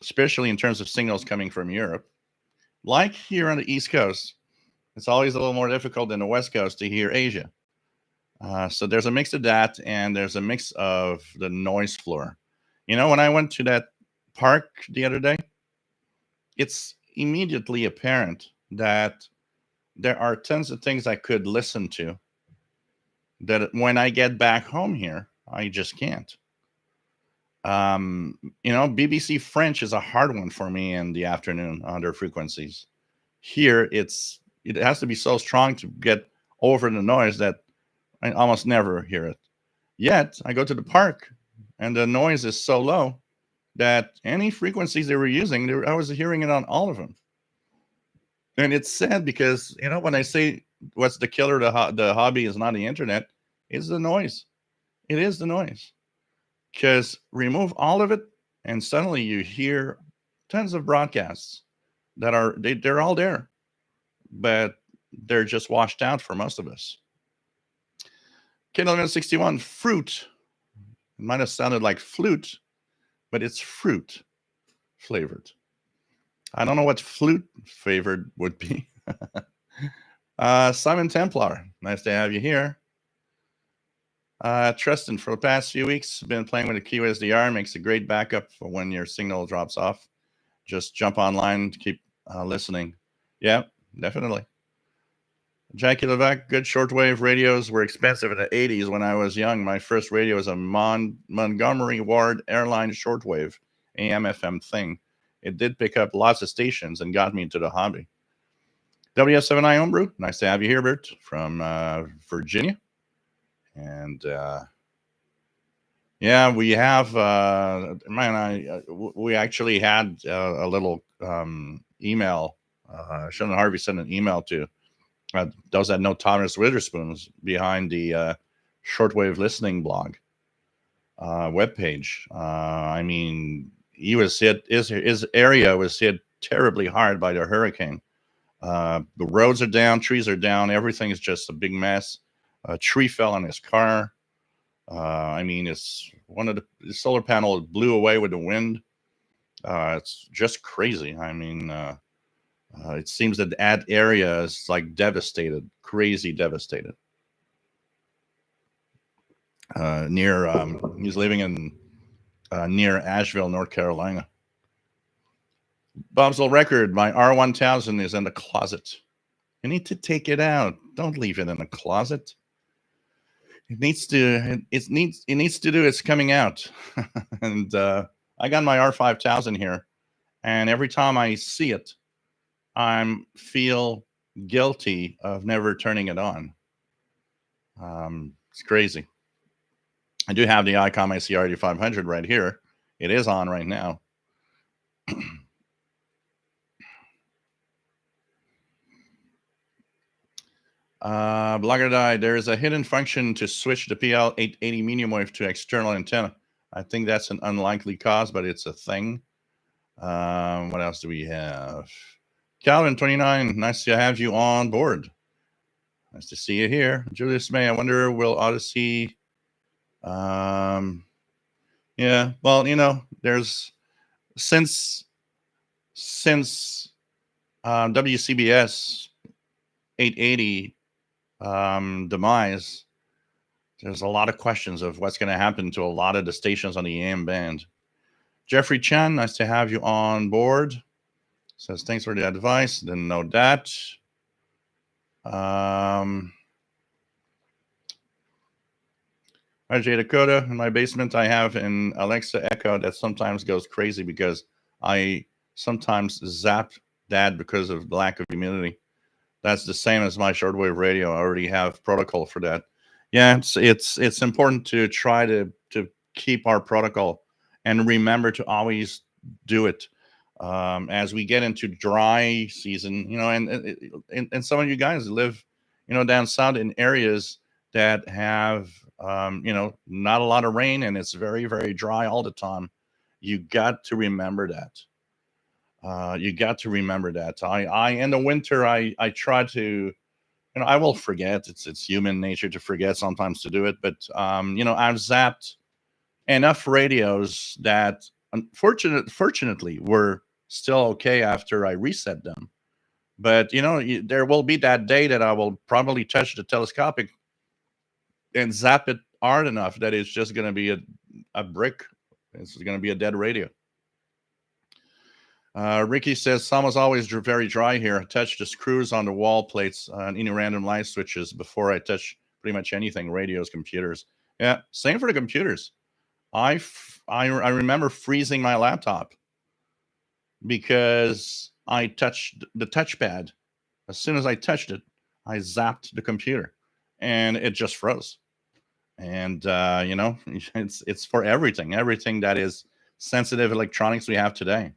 S1: especially in terms of signals coming from Europe. Like here on the East Coast, it's always a little more difficult than the West Coast to hear Asia. So there's a mix of that, and there's a mix of the noise floor. When I went to that park the other day, it's immediately apparent that there are tons of things I could listen to that when I get back home here, I just can't. BBC French is a hard one for me in the afternoon under frequencies. Here, it has to be so strong to get over the noise that I almost never hear it. Yet, I go to the park, and the noise is so low that any frequencies they were using, I was hearing it on all of them. And it's sad because, when I say what's the killer, the hobby is not the internet, it's the noise. It is the noise. Because remove all of it, and suddenly you hear tons of broadcasts that they're all there, but they're just washed out for most of us. Kindle 61, fruit. It might have sounded like flute, but it's fruit flavored. I don't know what flute flavored would be. Simon Templar, nice to have you here. Tristan, for the past few weeks, been playing with the QSDR. Makes a great backup for when your signal drops off. Just jump online to keep listening. Yeah, definitely. Jackie Levesque, good shortwave radios were expensive in the 80s when I was young. My first radio was a Montgomery Ward airline shortwave AM/FM thing. It did pick up lots of stations and got me into the hobby. WF7I Homebrew, nice to have you here, Bert, from Virginia. And yeah, we have, we actually had a little email. Sean Harvey sent an email to those that know Thomas Witherspoon's behind the Shortwave Listening blog webpage. He was hit, his area was hit terribly hard by the hurricane. The roads are down, trees are down, everything is just a big mess. A tree fell on his car. It's one of the solar panels blew away with the wind. It's just crazy. It seems that that area is like devastated, crazy devastated. He's living in near Asheville, North Carolina. Bob's Old Record, my R1000 is in the closet. You need to take it out. Don't leave it in the closet. It needs to do its coming out. And I got my R5000 here, and every time I see it, I feel guilty of never turning it on. It's crazy. I do have the ICOM ICRD 500 right here. It is on right now. Blogger died. There's a hidden function to switch the PL880 medium wave to external antenna. I think that's an unlikely cause, but it's a thing. What else do we have? Calvin29, nice to have you on board. Nice to see you here. Julius May, I wonder, will Odyssey... yeah, well, you know, there's... Since WCBS 880 demise, there's a lot of questions of what's going to happen to a lot of the stations on the AM band. Jeffrey Chan, nice to have you on board. Says, thanks for the advice. Didn't know that. RJ Dakota, in my basement, I have an Alexa Echo that sometimes goes crazy because I sometimes zap Dad because of lack of humidity. That's the same as my shortwave radio. I already have protocol for that. Yeah, it's important to try to keep our protocol and remember to always do it. As we get into dry season, you know, and some of you guys live, you know, down south in areas that have, you know, not a lot of rain and it's very, very dry all the time. You got to remember that. You got to remember that. I in the winter, I try to, you know, I will forget. It's human nature to forget sometimes to do it. But, you know, I've zapped enough radios that fortunately were still okay after I reset them. But, you know, there will be that day that I will probably touch the telescopic and zap it hard enough that it's just going to be a brick. It's going to be a dead radio. Ricky says, summer's always very dry here. I touch the screws on the wall plates and any random light switches before I touch pretty much anything, radios, computers. Yeah, same for the computers. I remember freezing my laptop because I touched the touchpad. As soon as I touched it, I zapped the computer and it just froze. And, you know, it's for everything that is sensitive electronics we have today.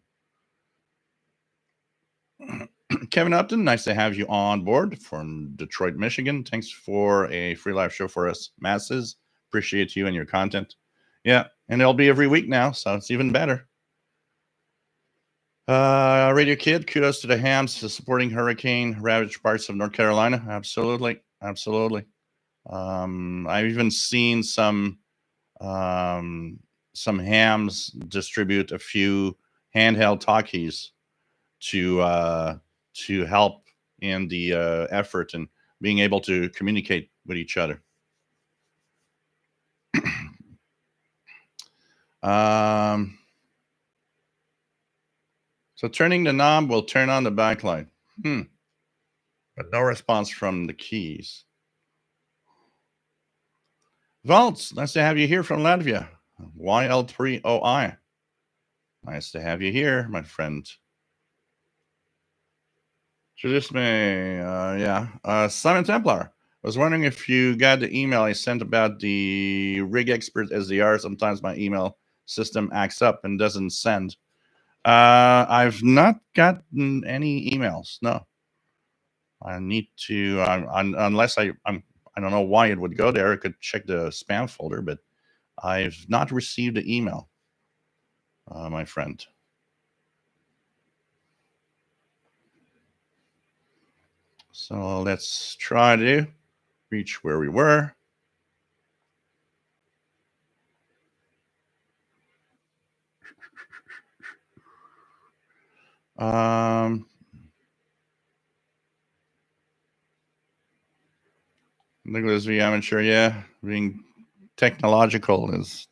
S1: Kevin Upton, nice to have you on board from Detroit, Michigan. Thanks for a free live show for us masses. Appreciate you and your content. Yeah, and it'll be every week now, so it's even better. Radio Kid, kudos to the hams for supporting hurricane ravaged parts of North Carolina. Absolutely, absolutely. I've even seen some hams distribute a few handheld talkies to help in the effort and being able to communicate with each other. So turning the knob will turn on the backlight. But no response from the keys. Valtz, nice to have you here from Latvia. YL3OI. Nice to have you here, my friend. Simon Templar. I was wondering if you got the email I sent about the Rig Expert SDR. Sometimes my email system acts up and doesn't send. I've not gotten any emails. No. I need to, unless I don't know why it would go there. I could check the spam folder, but I've not received the email, my friend. So let's try to reach where we were. Nicholas V. Amateur, yeah, being technological is,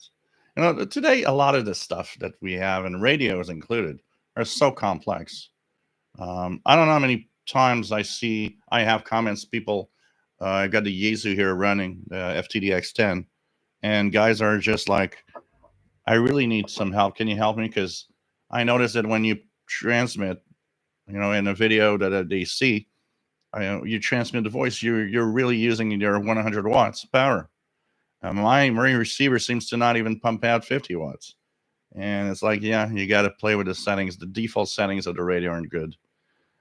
S1: you know, today a lot of the stuff that we have, and radio is included, are so complex. I don't know how many times I have comments, people, I got the Yaesu here running, FTDX10, and guys are just like, I really need some help. Can you help me? Because I noticed that when you transmit, in a video that they see, you transmit the voice, you're really using your 100 watts power. My marine receiver seems to not even pump out 50 watts. And it's like, yeah, you got to play with the settings. The default settings of the radio aren't good.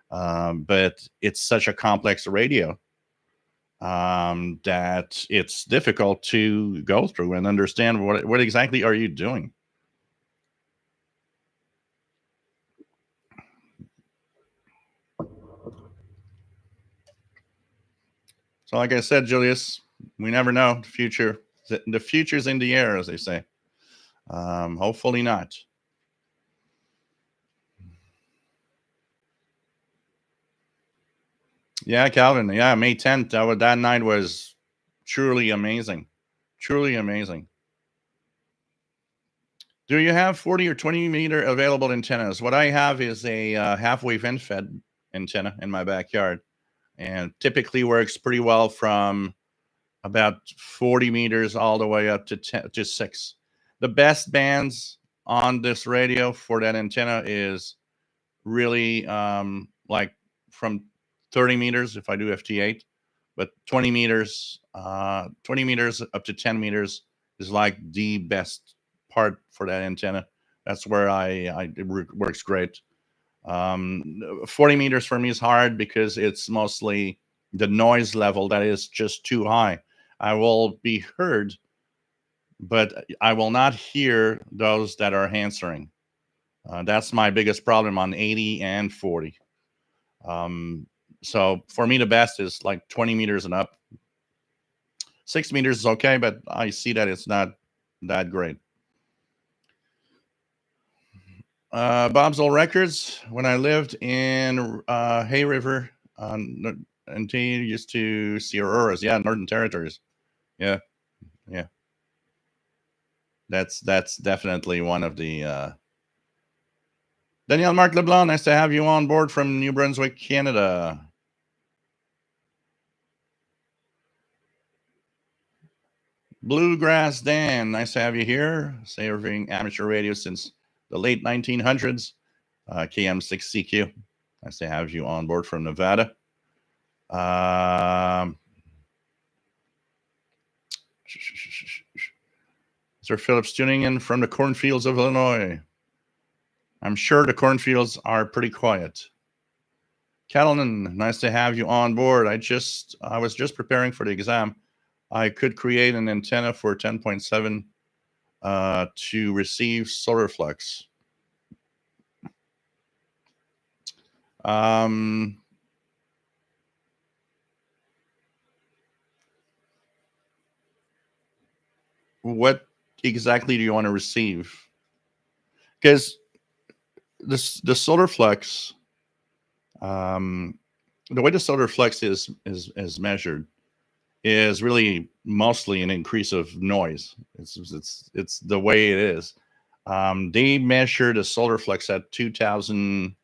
S1: But it's such a complex radio that it's difficult to go through and understand what exactly are you doing. So, like I said, Julius, we never know the future. The future's in the air, as they say. Hopefully not. Yeah, Calvin. Yeah, May 10th. That night was truly amazing. Truly amazing. Do you have 40 or 20 meter available antennas? What I have is a half-wave end-fed antenna in my backyard, and typically works pretty well from about 40 meters all the way up to 10 to 6. The best bands on this radio for that antenna is really like from 30 meters if I do FT8, but 20 meters up to 10 meters is like the best part for that antenna. That's where it works great. 40 meters for me is hard because it's mostly the noise level that is just too high. I will be heard, but I will not hear those that are answering. That's my biggest problem on 80 and 40. So for me, the best is like 20 meters and up. 6 meters is okay, but I see that it's not that great. Bob's Old Records. When I lived in Hay River, until you used to see auroras. Yeah, Northern Territories. Yeah, yeah. That's definitely one of the. Danielle Mark LeBlanc, nice to have you on board from New Brunswick, Canada. Bluegrass Dan, nice to have you here. Serving amateur radio since the late 1900s. KM6CQ, nice to have you on board from Nevada. Sir Phillips tuning in from the cornfields of Illinois. I'm sure the cornfields are pretty quiet. Catalan, nice to have you on board. I was just preparing for the exam. I could create an antenna for 10.7 to receive solar flux. What exactly do you want to receive? Because the solar flux, the way the solar flux is measured is really mostly an increase of noise. It's the way it is. They measure the solar flux at 2,000,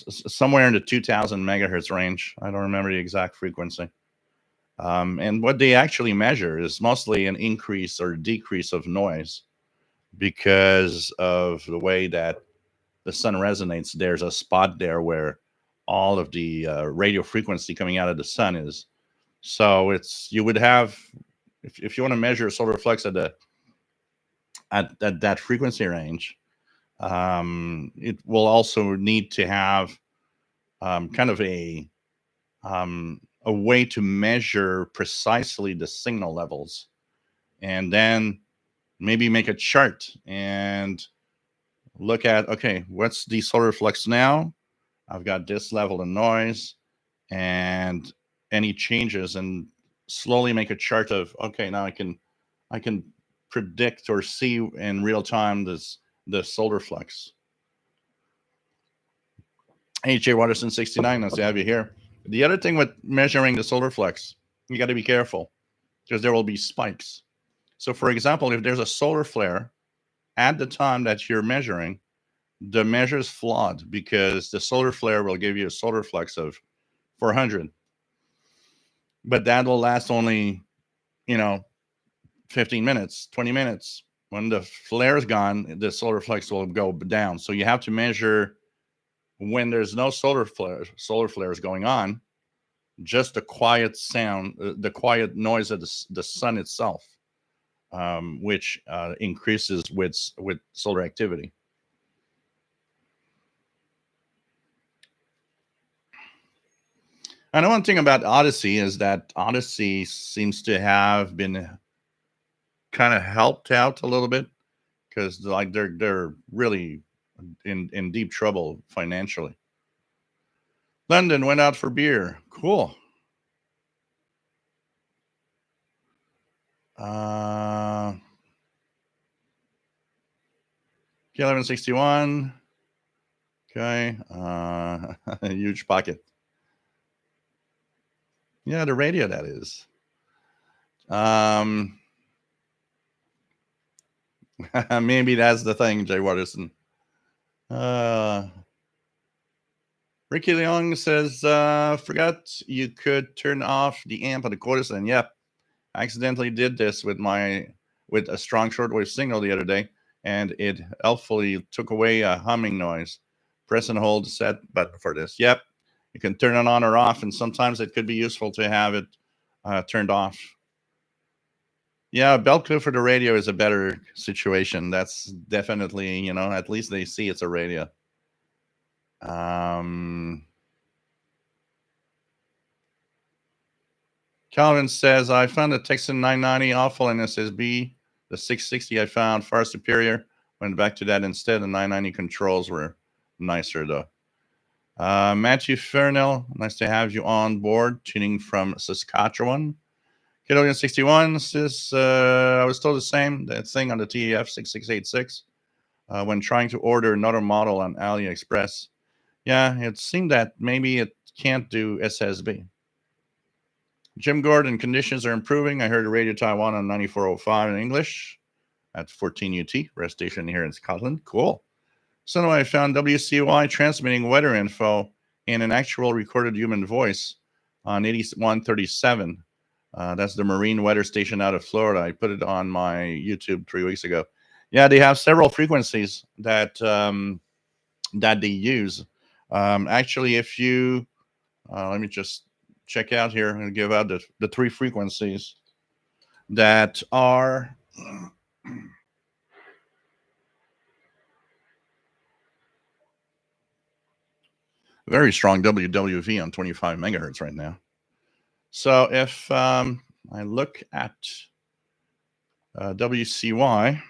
S1: somewhere in the 2,000 megahertz range. I don't remember the exact frequency. And what they actually measure is mostly an increase or decrease of noise because of the way that the sun resonates. There's a spot there where all of the radio frequency coming out of the sun is. So you would have, if you want to measure solar flux at that frequency range, it will also need to have kind of a way to measure precisely the signal levels, and then maybe make a chart and look at, okay, what's the solar flux now? I've got this level of noise and any changes, and slowly make a chart of, okay, now I can predict or see in real time the solar flux. H.J. Watterson 69, nice to have you here. The other thing with measuring the solar flux, you got to be careful because there will be spikes. So for example, if there's a solar flare at the time that you're measuring, the measure is flawed because the solar flare will give you a solar flux of 400. But that will last only, 15 minutes, 20 minutes. When the flare is gone, the solar flux will go down. So you have to measure when there's no solar flares going on, just the quiet sound, the quiet noise of the sun itself, which increases with solar activity. And one thing about Odyssey is that Odyssey seems to have been kind of helped out a little bit, because like they're really in deep trouble financially. London went out for beer. Cool. K1161. Okay. Huge pocket. Yeah, the radio, that is. Maybe that's the thing, Jay Watterson. Ricky Leong says, forgot you could turn off the amp on the quarter. Yep. I accidentally did this with a strong shortwave signal the other day, and it helpfully took away a humming noise. Press and hold the set button for this. Yep. You can turn it on or off, and sometimes it could be useful to have it turned off. Yeah, belt clip for the radio is a better situation. That's definitely, at least they see it's a radio. Calvin says, I found the Texan 990 awful in SSB. The 660 I found far superior. Went back to that instead. The 990 controls were nicer, though. Matthew Fernell, nice to have you on board, tuning from Saskatchewan. Kidolian61 says, I was told the same thing on the TEF 6686 when trying to order another model on AliExpress. Yeah, it seemed that maybe it can't do SSB. Jim Gordon, conditions are improving. I heard a Radio Taiwan on 9405 in English at 14 UT, rest station here in Scotland. Cool. So I found WCY transmitting weather info in an actual recorded human voice on 8137. That's the marine weather station out of Florida. I put it on my YouTube 3 weeks ago. Yeah, they have several frequencies that they use. Actually, if you let me just check out here and give out the 3 frequencies that are very strong WWV on 25 megahertz right now. So if I look at WCY,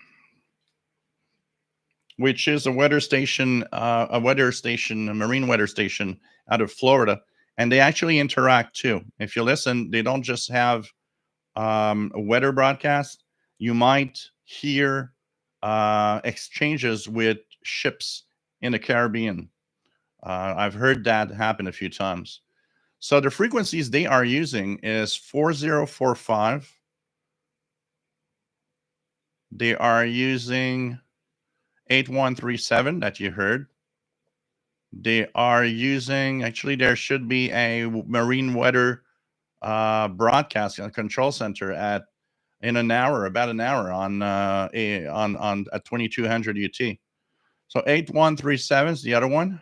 S1: which is a weather station, a marine weather station out of Florida, and they actually interact too. If you listen, they don't just have a weather broadcast. You might hear exchanges with ships in the Caribbean. I've heard that happen a few times. So the frequencies they are using is 4045. They are using 8137 that you heard. They are using, actually, there should be a marine weather broadcast control center in about an hour on at 2200 UT. So 8137 is the other one.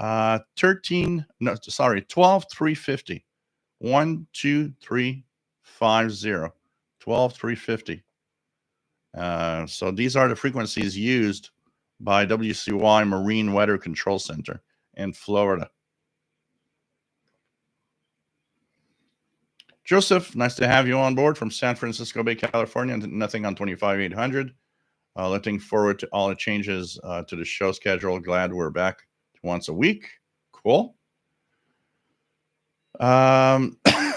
S1: 12350. 12350. 12350. So these are the frequencies used by WCY Marine Weather Control Center in Florida. Joseph, nice to have you on board from San Francisco Bay, California. Nothing on 25800. Looking forward to all the changes to the show schedule. Glad we're back once a week. Cool. Blogger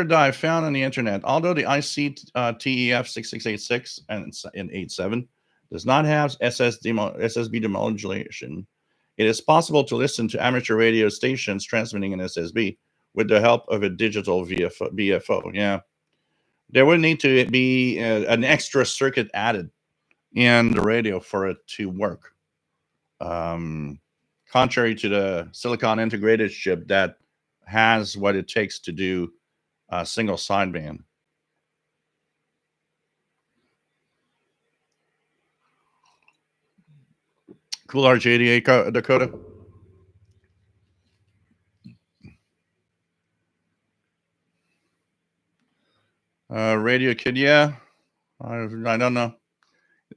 S1: dive found on the internet. Although the IC TEF 6686 and 87 does not have SSB demodulation, it is possible to listen to amateur radio stations transmitting in SSB with the help of a digital BFO. Yeah. There would need to be an extra circuit added in the radio for it to work. Contrary to the silicon integrated chip that has what it takes to do a single sideband. Cool RJ88 Dakota. Radio Kid, yeah. I don't know.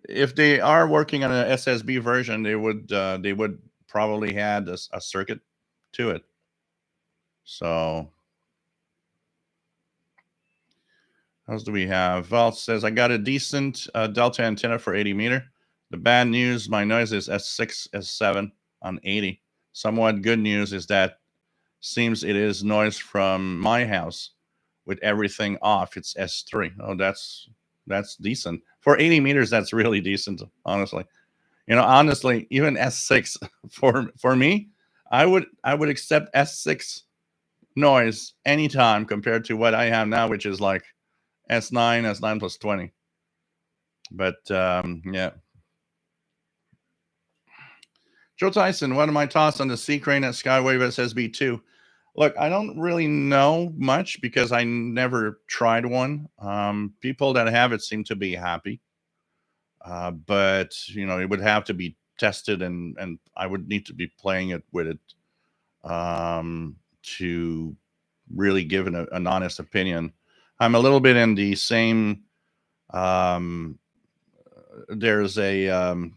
S1: If they are working on an SSB version, they would probably add a circuit to it. So, what else do we have? Val says, I got a decent Delta antenna for 80 meter. The bad news, my noise is S6, S7 on 80. Somewhat good news is that seems it is noise from my house with everything off. It's S3. Oh, that's decent. For 80 meters, that's really decent, honestly. Honestly, even S6 for me, I would accept S6 noise anytime compared to what I have now, which is like S9 plus 20. But yeah. Joe Tyson, what are my thoughts on the C Crane at Skywave SSB2? Look, I don't really know much because I never tried one. People that have it seem to be happy. But it would have to be tested, and I would need to be playing it with it to really give an honest opinion. I'm a little bit in the same. There's a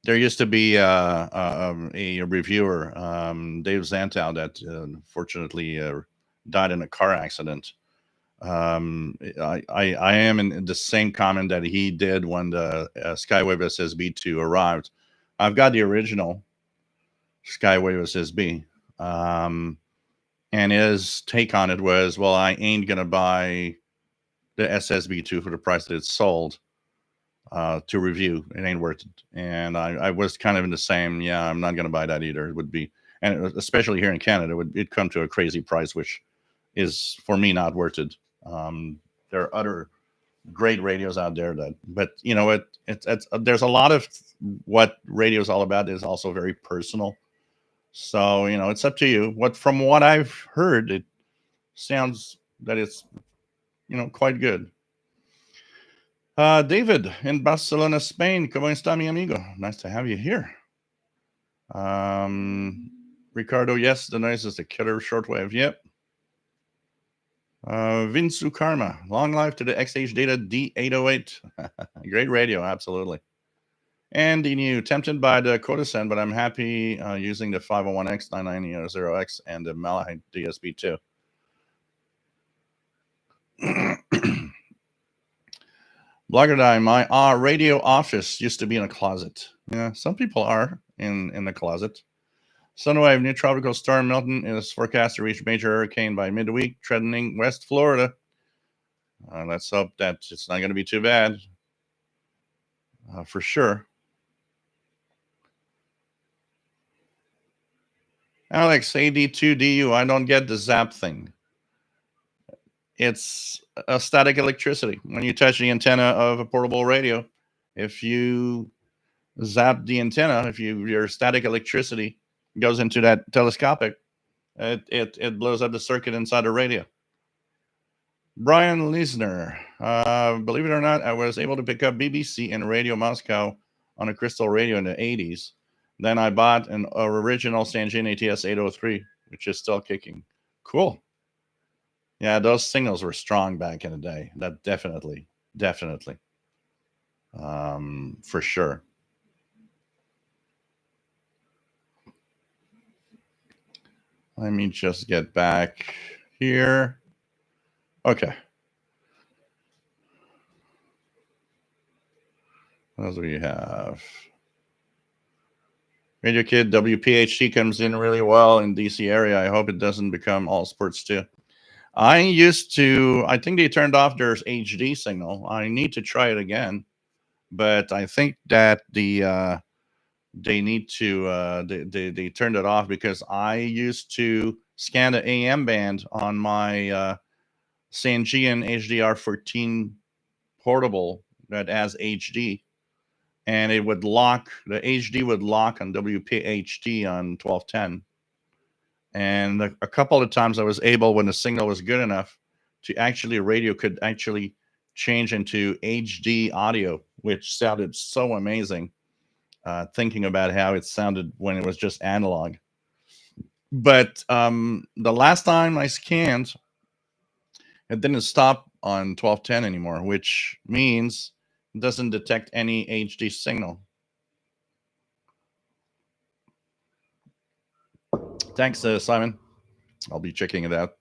S1: there used to be a reviewer, Dave Zantow, that unfortunately died in a car accident. I am in the same comment that he did when the Skywave SSB2 arrived. I've got the original Skywave SSB, and his take on it was, well, I ain't gonna buy the SSB2 for the price that it's sold to review. It ain't worth it. And I was kind of in the same, yeah, I'm not gonna buy that either. It would be, and especially here in Canada, it'd come to a crazy price, which is for me not worth it. There are other great radios out there but you know what, it's there's a lot of what radio is all about is also very personal. So it's up to you. From what I've heard, it sounds that it's quite good. David in Barcelona, Spain. ¿Cómo está, mi amigo? Nice to have you here. Ricardo, yes, the noise is a killer shortwave. Yep. Vinsu Karma, long life to the XH Data D808. Great radio, absolutely. And the new, tempted by the Codasend, but I'm happy using the 501X, 990X, and the Malahite DSB2. Blogger Die, my radio office used to be in a closet. Yeah, some people are in the closet. Sunwave, new tropical storm Milton is forecast to reach major hurricane by midweek, threatening West Florida. Let's hope that it's not going to be too bad. For sure. Alex, AD2DU, I don't get the zap thing. It's a static electricity. When you touch the antenna of a portable radio, if you zap the antenna, if your static electricity goes into that telescopic, it blows up the circuit inside the radio. Brian Lisner, believe it or not, I was able to pick up BBC and Radio Moscow on a crystal radio in the 80s. Then I bought an original Sanjin ATS 803, which is still kicking. Cool. Yeah, those signals were strong back in the day. That definitely. For sure. Let me just get back here. Okay. What else do we have? Radio Kid WPHT comes in really well in DC area. I hope it doesn't become all sports too. I think they turned off their HD signal. I need to try it again, but I think that they need to they turned it off because I used to scan the AM band on my Sangean HDR14 portable that has HD, and it would lock, the HD would lock on WPHT on 1210. And a couple of times I was able, when the signal was good enough, to actually radio could actually change into HD audio, which sounded so amazing. thinking about how it sounded when it was just analog. But the last time I scanned, it didn't stop on 1210 anymore, which means it doesn't detect any HD signal. Thanks, Simon. I'll be checking it out.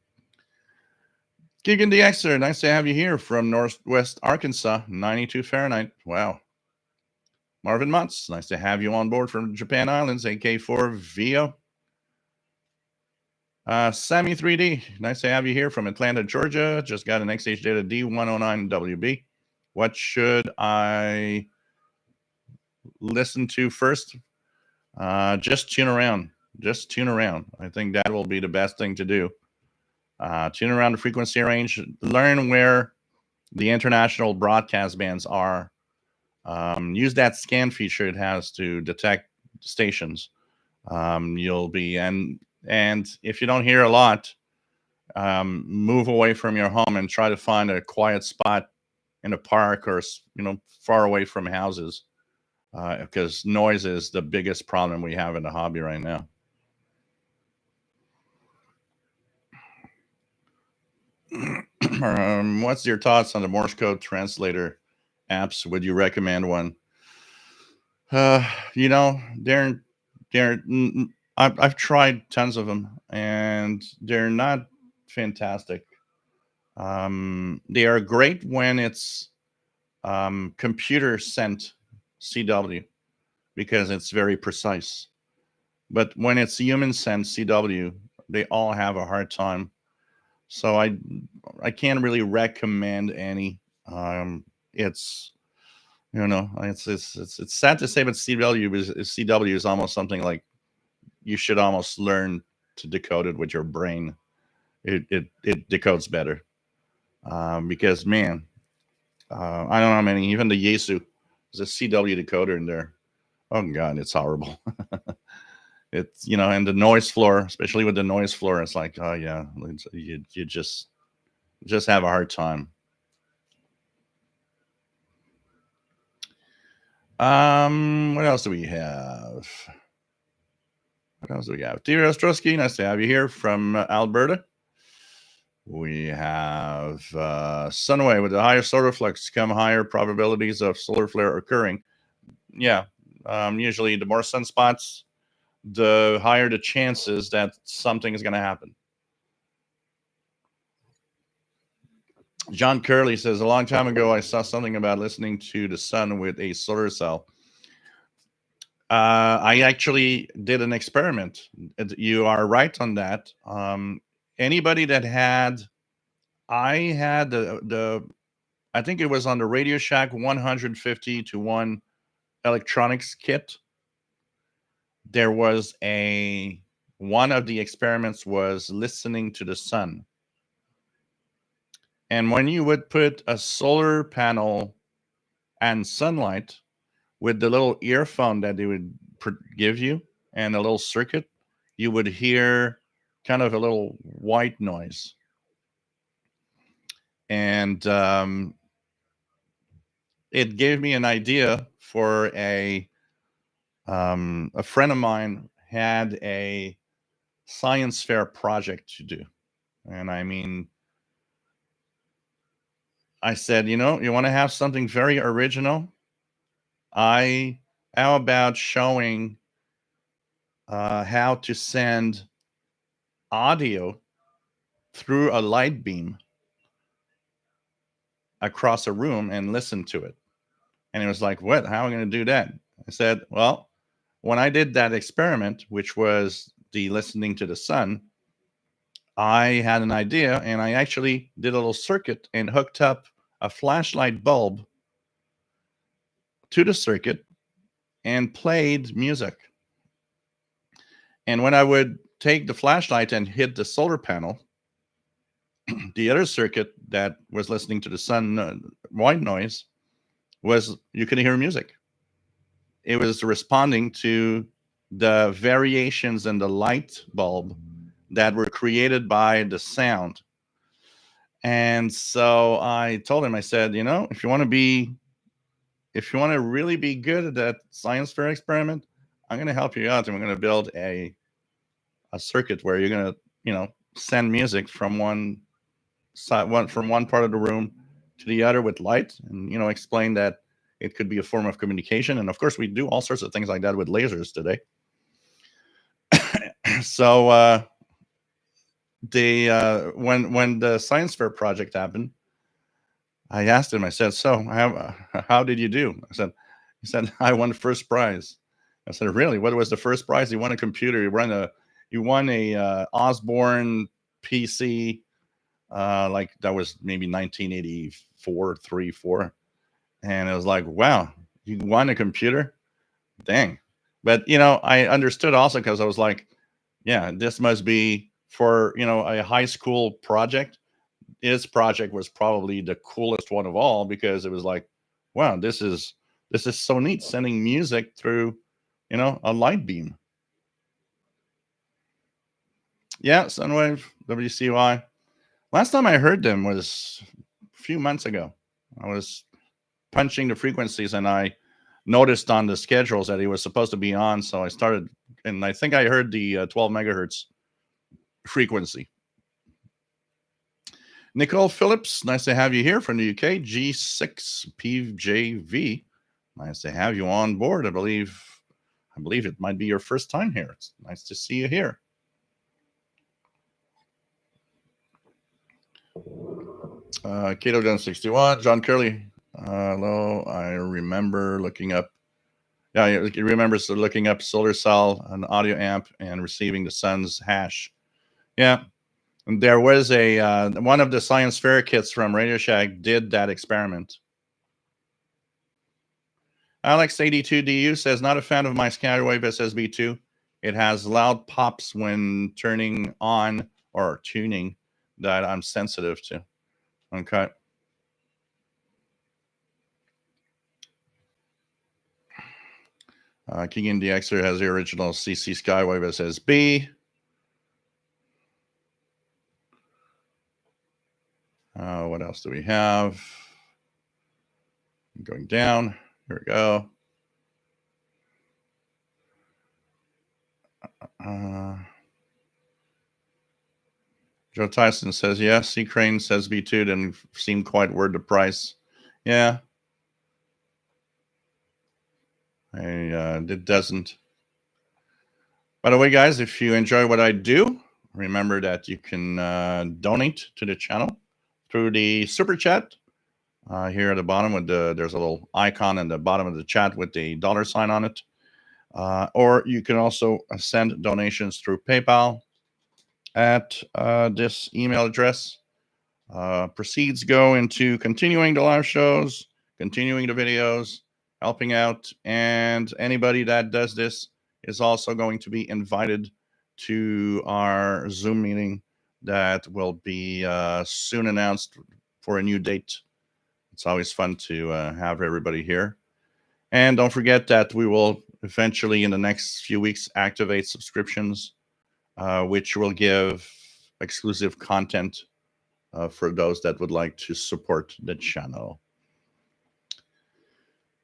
S1: Gigan DXer, nice to have you here from Northwest Arkansas, 92 Fahrenheit. Wow. Marvin Mutz, nice to have you on board from Japan Islands, AK4 VO. Sammy 3D, nice to have you here from Atlanta, Georgia. Just got an XH Data D109WB. What should I listen to first? Just tune around. Just tune around. I think that will be the best thing to do. Tune around the frequency range. Learn where the international broadcast bands are. Use that scan feature it has to detect stations. You'll be and if you don't hear a lot, move away from your home and try to find a quiet spot in a park or far away from houses, because noise is the biggest problem we have in the hobby right now. What's your thoughts on the Morse code translator apps? Would you recommend one? I've tried tons of them, and they're not fantastic. They are great when it's computer sent CW, because it's very precise. But when it's human sent CW, they all have a hard time. So I can't really recommend any. It's it's sad to say, but CW is almost something like you should almost learn to decode it with your brain. It decodes better, because man, I don't know how many. Even the Yaesu, there's a CW decoder in there. Oh god, it's horrible. It's and the noise floor, especially with the noise floor, it's like, oh yeah, you just have a hard time. What else do we have? Dear Ostrowski, nice to have you here from Alberta. We have Sunway, with the higher solar flux come higher probabilities of solar flare occurring. Yeah, usually the more sunspots, the higher the chances that something is going to happen. John Curley says, a long time ago, I saw something about listening to the sun with a solar cell. I actually did an experiment. You are right on that. Anybody that I had I think it was on the Radio Shack 150 to 1 electronics kit. There was one of the experiments was listening to the sun. And when you would put a solar panel and sunlight with the little earphone that they would give you and a little circuit, you would hear kind of a little white noise. And it gave me an idea for a friend of mine had a science fair project to do. And I mean, I said, you want to have something very original? How about showing how to send audio through a light beam across a room and listen to it? And it was like, what? How am I going to do that? I said, well, when I did that experiment, which was the listening to the sun, I had an idea, and I actually did a little circuit and hooked up a flashlight bulb to the circuit and played music. And when I would take the flashlight and hit the solar panel, the other circuit that was listening to the sun white noise you could hear music. It was responding to the variations in the light bulb that were created by the sound. And so I told him, I said, if you want to be if you want to really be good at that science fair experiment, I'm going to help you out, and we're going to build a circuit where you're going to, send music from one side, from one part of the room to the other with light, and explain that it could be a form of communication. And of course, we do all sorts of things like that with lasers today. So when the science fair project happened, I asked him. I said, "So, how did you do?" He said, "I won the first prize." I said, "Really? What was the first prize?" He won a computer. He won a Osborne PC. Like that was maybe 1984, 3, 4, and it was like, wow, you won a computer, dang. But I understood also, because I was like, yeah, this must be for a high school project. His project was probably the coolest one of all, because it was like, wow, this is so neat, sending music through a light beam. Yeah, Sunwave, WCY. Last time I heard them was a few months ago. I was punching the frequencies, and I noticed on the schedules that he was supposed to be on, so I started, and I think I heard the 12 megahertz frequency. Nicole Phillips, nice to have you here from the UK. G6PJV, nice to have you on board. I believe it might be your first time here. It's nice to see you here. Kato Gun 61, John Curley. Hello. I remember looking up. Yeah, he remembers looking up solar cell, an audio amp, and receiving the sun's hash. Yeah, and there was a one of the science fair kits from Radio Shack did that experiment. Alex82DU says, not a fan of my Skywave SSB2. It has loud pops when turning on or tuning that I'm sensitive to. Okay. Keegan DXer has the original CC Skywave SSB. What else do we have? Going down. Here we go. Joe Tyson says, yes. C. Crane says B2 didn't seem quite worth the price. Yeah. It doesn't. By the way, guys, if you enjoy what I do, remember that you can donate to the channel through the super chat. Here at the bottom, there's a little icon in the bottom of the chat with the $sign on it. Or you can also send donations through PayPal at this email address. Proceeds go into continuing the live shows, continuing the videos, helping out, and anybody that does this is also going to be invited to our Zoom meeting that will be soon announced for a new date. It's always fun to have everybody here. And don't forget that we will eventually, in the next few weeks, activate subscriptions, which will give exclusive content for those that would like to support the channel.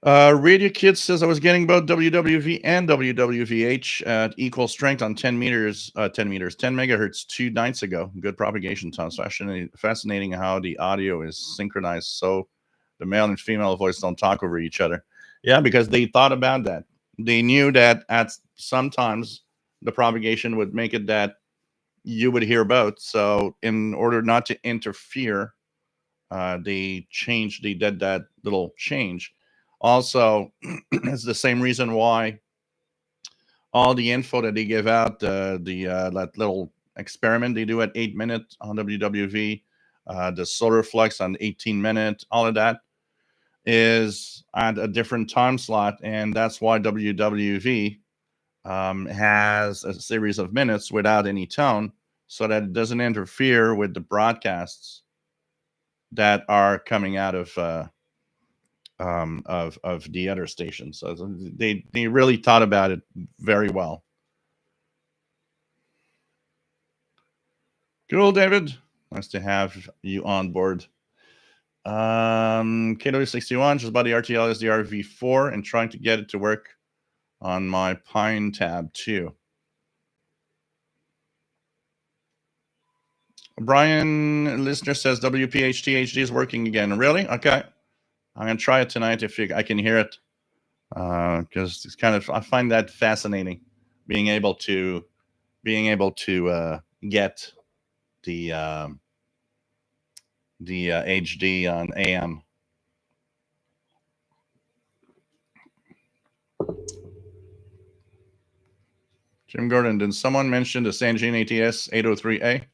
S1: Radio Kid says, I was getting both WWV and WWVH at equal strength on 10 megahertz 2 nights ago. Good propagation, Tom. Fascinating how the audio is synchronized so the male and female voice don't talk over each other. Yeah, because they thought about that. They knew that at sometimes the propagation would make it that you would hear both. So in order not to interfere, they did that little change. Also, it's the same reason why all the info that they give out, that little experiment they do at 8 minutes on WWV, the solar flux on 18 minutes, all of that is at a different time slot. And that's why WWV has a series of minutes without any tone, so that it doesn't interfere with the broadcasts that are coming out of the other stations. So they really thought about it very well. Cool, David. Nice to have you on board. Kato61 just bought the RTL SDR V4 and trying to get it to work on my Pine tab too. Brian, listener says WPHT HD is working again. Really? Okay. I'm gonna try it tonight if I can hear it, because it's kind of, I find that fascinating, being able to get the HD on AM. Jim Gordon, did someone mention the Sangean ATS 803A?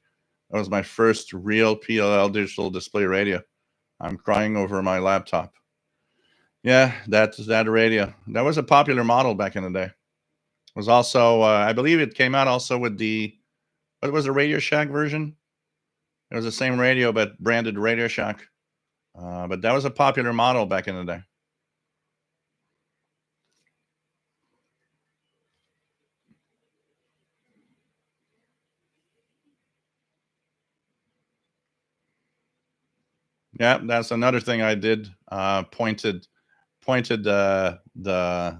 S1: That was my first real PLL digital display radio. I'm crying over my laptop. Yeah, that's that radio. That was a popular model back in the day. It was also, I believe it came out also with the, what was the Radio Shack version? It was the same radio, but branded Radio Shack. But that was a popular model back in the day. Yeah, that's another thing I did. Pointed the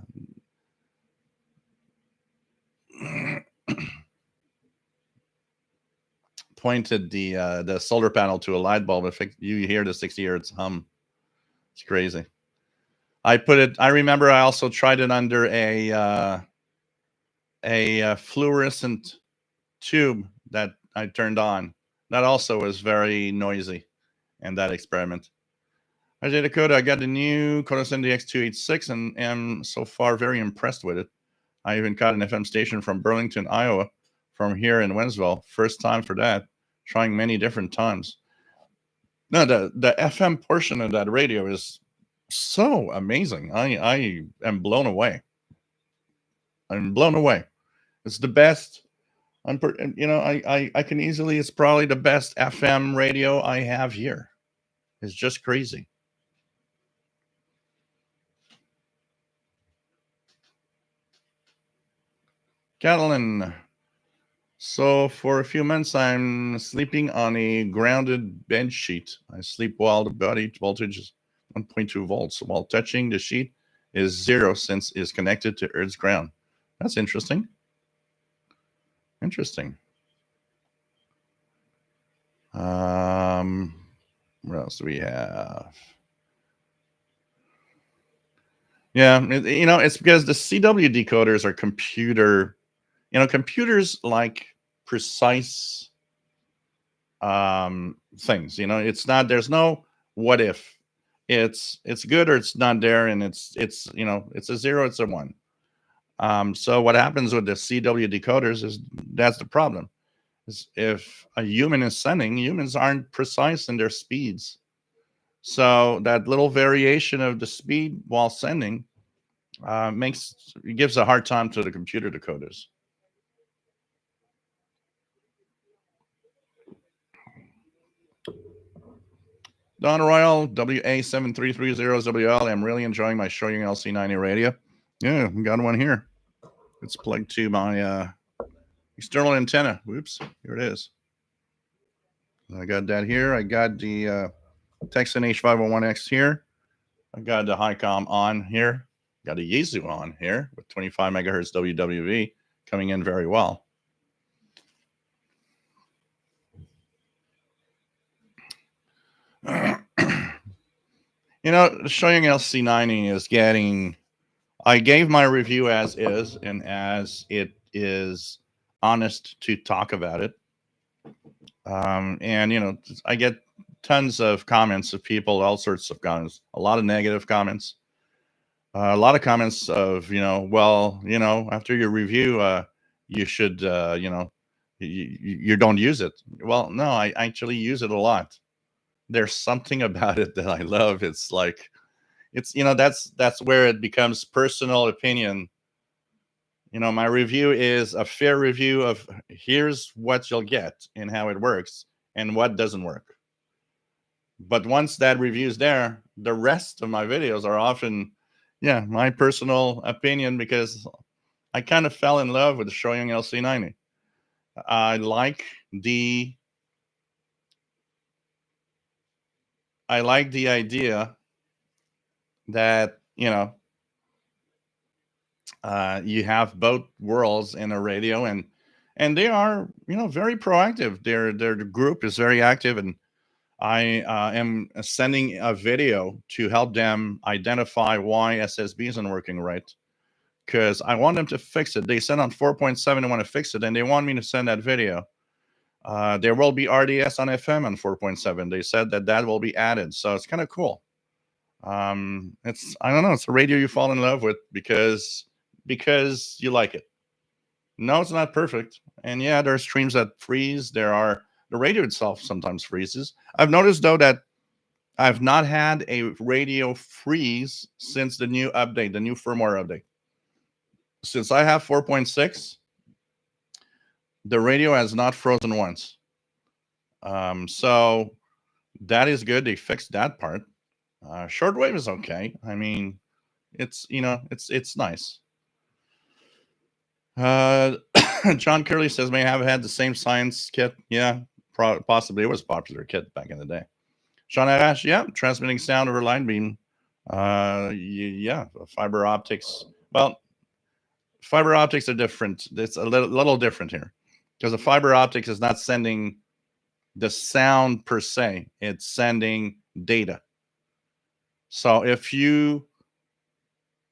S1: pointed the solar panel to a light bulb. If you hear the 60 hertz hum, it's crazy. I remember I also tried it under a fluorescent tube that I turned on. That also was very noisy in that experiment. I did a Coda. I got the new Coda MDX286 and am so far very impressed with it. I even got an FM station from Burlington, Iowa, from here in Wentzville. First time for that, trying many different times. No, the FM portion of that radio is so amazing. I am blown away. I'm blown away. It's the best. I can easily, it's probably the best FM radio I have here. It's just crazy. Catalan. So for a few months, I'm sleeping on a grounded bed sheet. I sleep while the body voltage is 1.2 volts. While touching the sheet is 0 since it's connected to Earth's ground. That's interesting. Interesting. What else do we have? Yeah, it's because the CW decoders are computer. Computers like precise things. It's not. There's no what if. It's good or it's not there, and it's a 0, it's a 1. So what happens with the CW decoders is that's the problem. Is if a human is sending, humans aren't precise in their speeds. So that little variation of the speed while sending gives a hard time to the computer decoders. Don Royal, WA7330WL. I'm really enjoying my Shortwave LC90 radio. Yeah, we got one here. It's plugged to my external antenna. Whoops, here it is. I got that here. I got the Texan H501X here. I got the Highcom on here. Got a Yaesu on here with 25 megahertz WWV coming in very well. Showing LC90 is getting. I gave my review as is, and as it is honest to talk about it. And I get tons of comments of people, all sorts of comments, a lot of negative comments, a lot of comments of after your review, you should you don't use it. Well, no, I actually use it a lot. There's something about it that I love. It's like that's where it becomes personal opinion. My review is a fair review of here's what you'll get and how it works and what doesn't work. But once that review is there, the rest of my videos are often, my personal opinion, because I kind of fell in love with the Shortwave LC90. I like I like the idea that, you have both worlds in a radio, and they are, very proactive. Their group is very active, and I am sending a video to help them identify why SSB isn't working right, because I want them to fix it. They said on 4.7 they want to fix it, and they want me to send that video. There will be RDS on FM on 4.7. They said that will be added, so it's kind of cool. It's, I don't know, it's a radio you fall in love with because you like it. No, it's not perfect, and yeah, there are streams that freeze. The radio itself sometimes freezes. I've noticed though that I've not had a radio freeze since the new update, the new firmware update. Since I have 4.6, the radio has not frozen once. So that is good. They fixed that part. Shortwave is okay. I mean, it's it's nice. John Curley says, may have had the same science kit. Yeah, possibly. It was a popular kit back in the day. Sean Arash, yeah, transmitting sound over line beam. Yeah, fiber optics. Well, fiber optics are different. It's a little different here, because the fiber optics is not sending the sound per se. It's sending data. So if you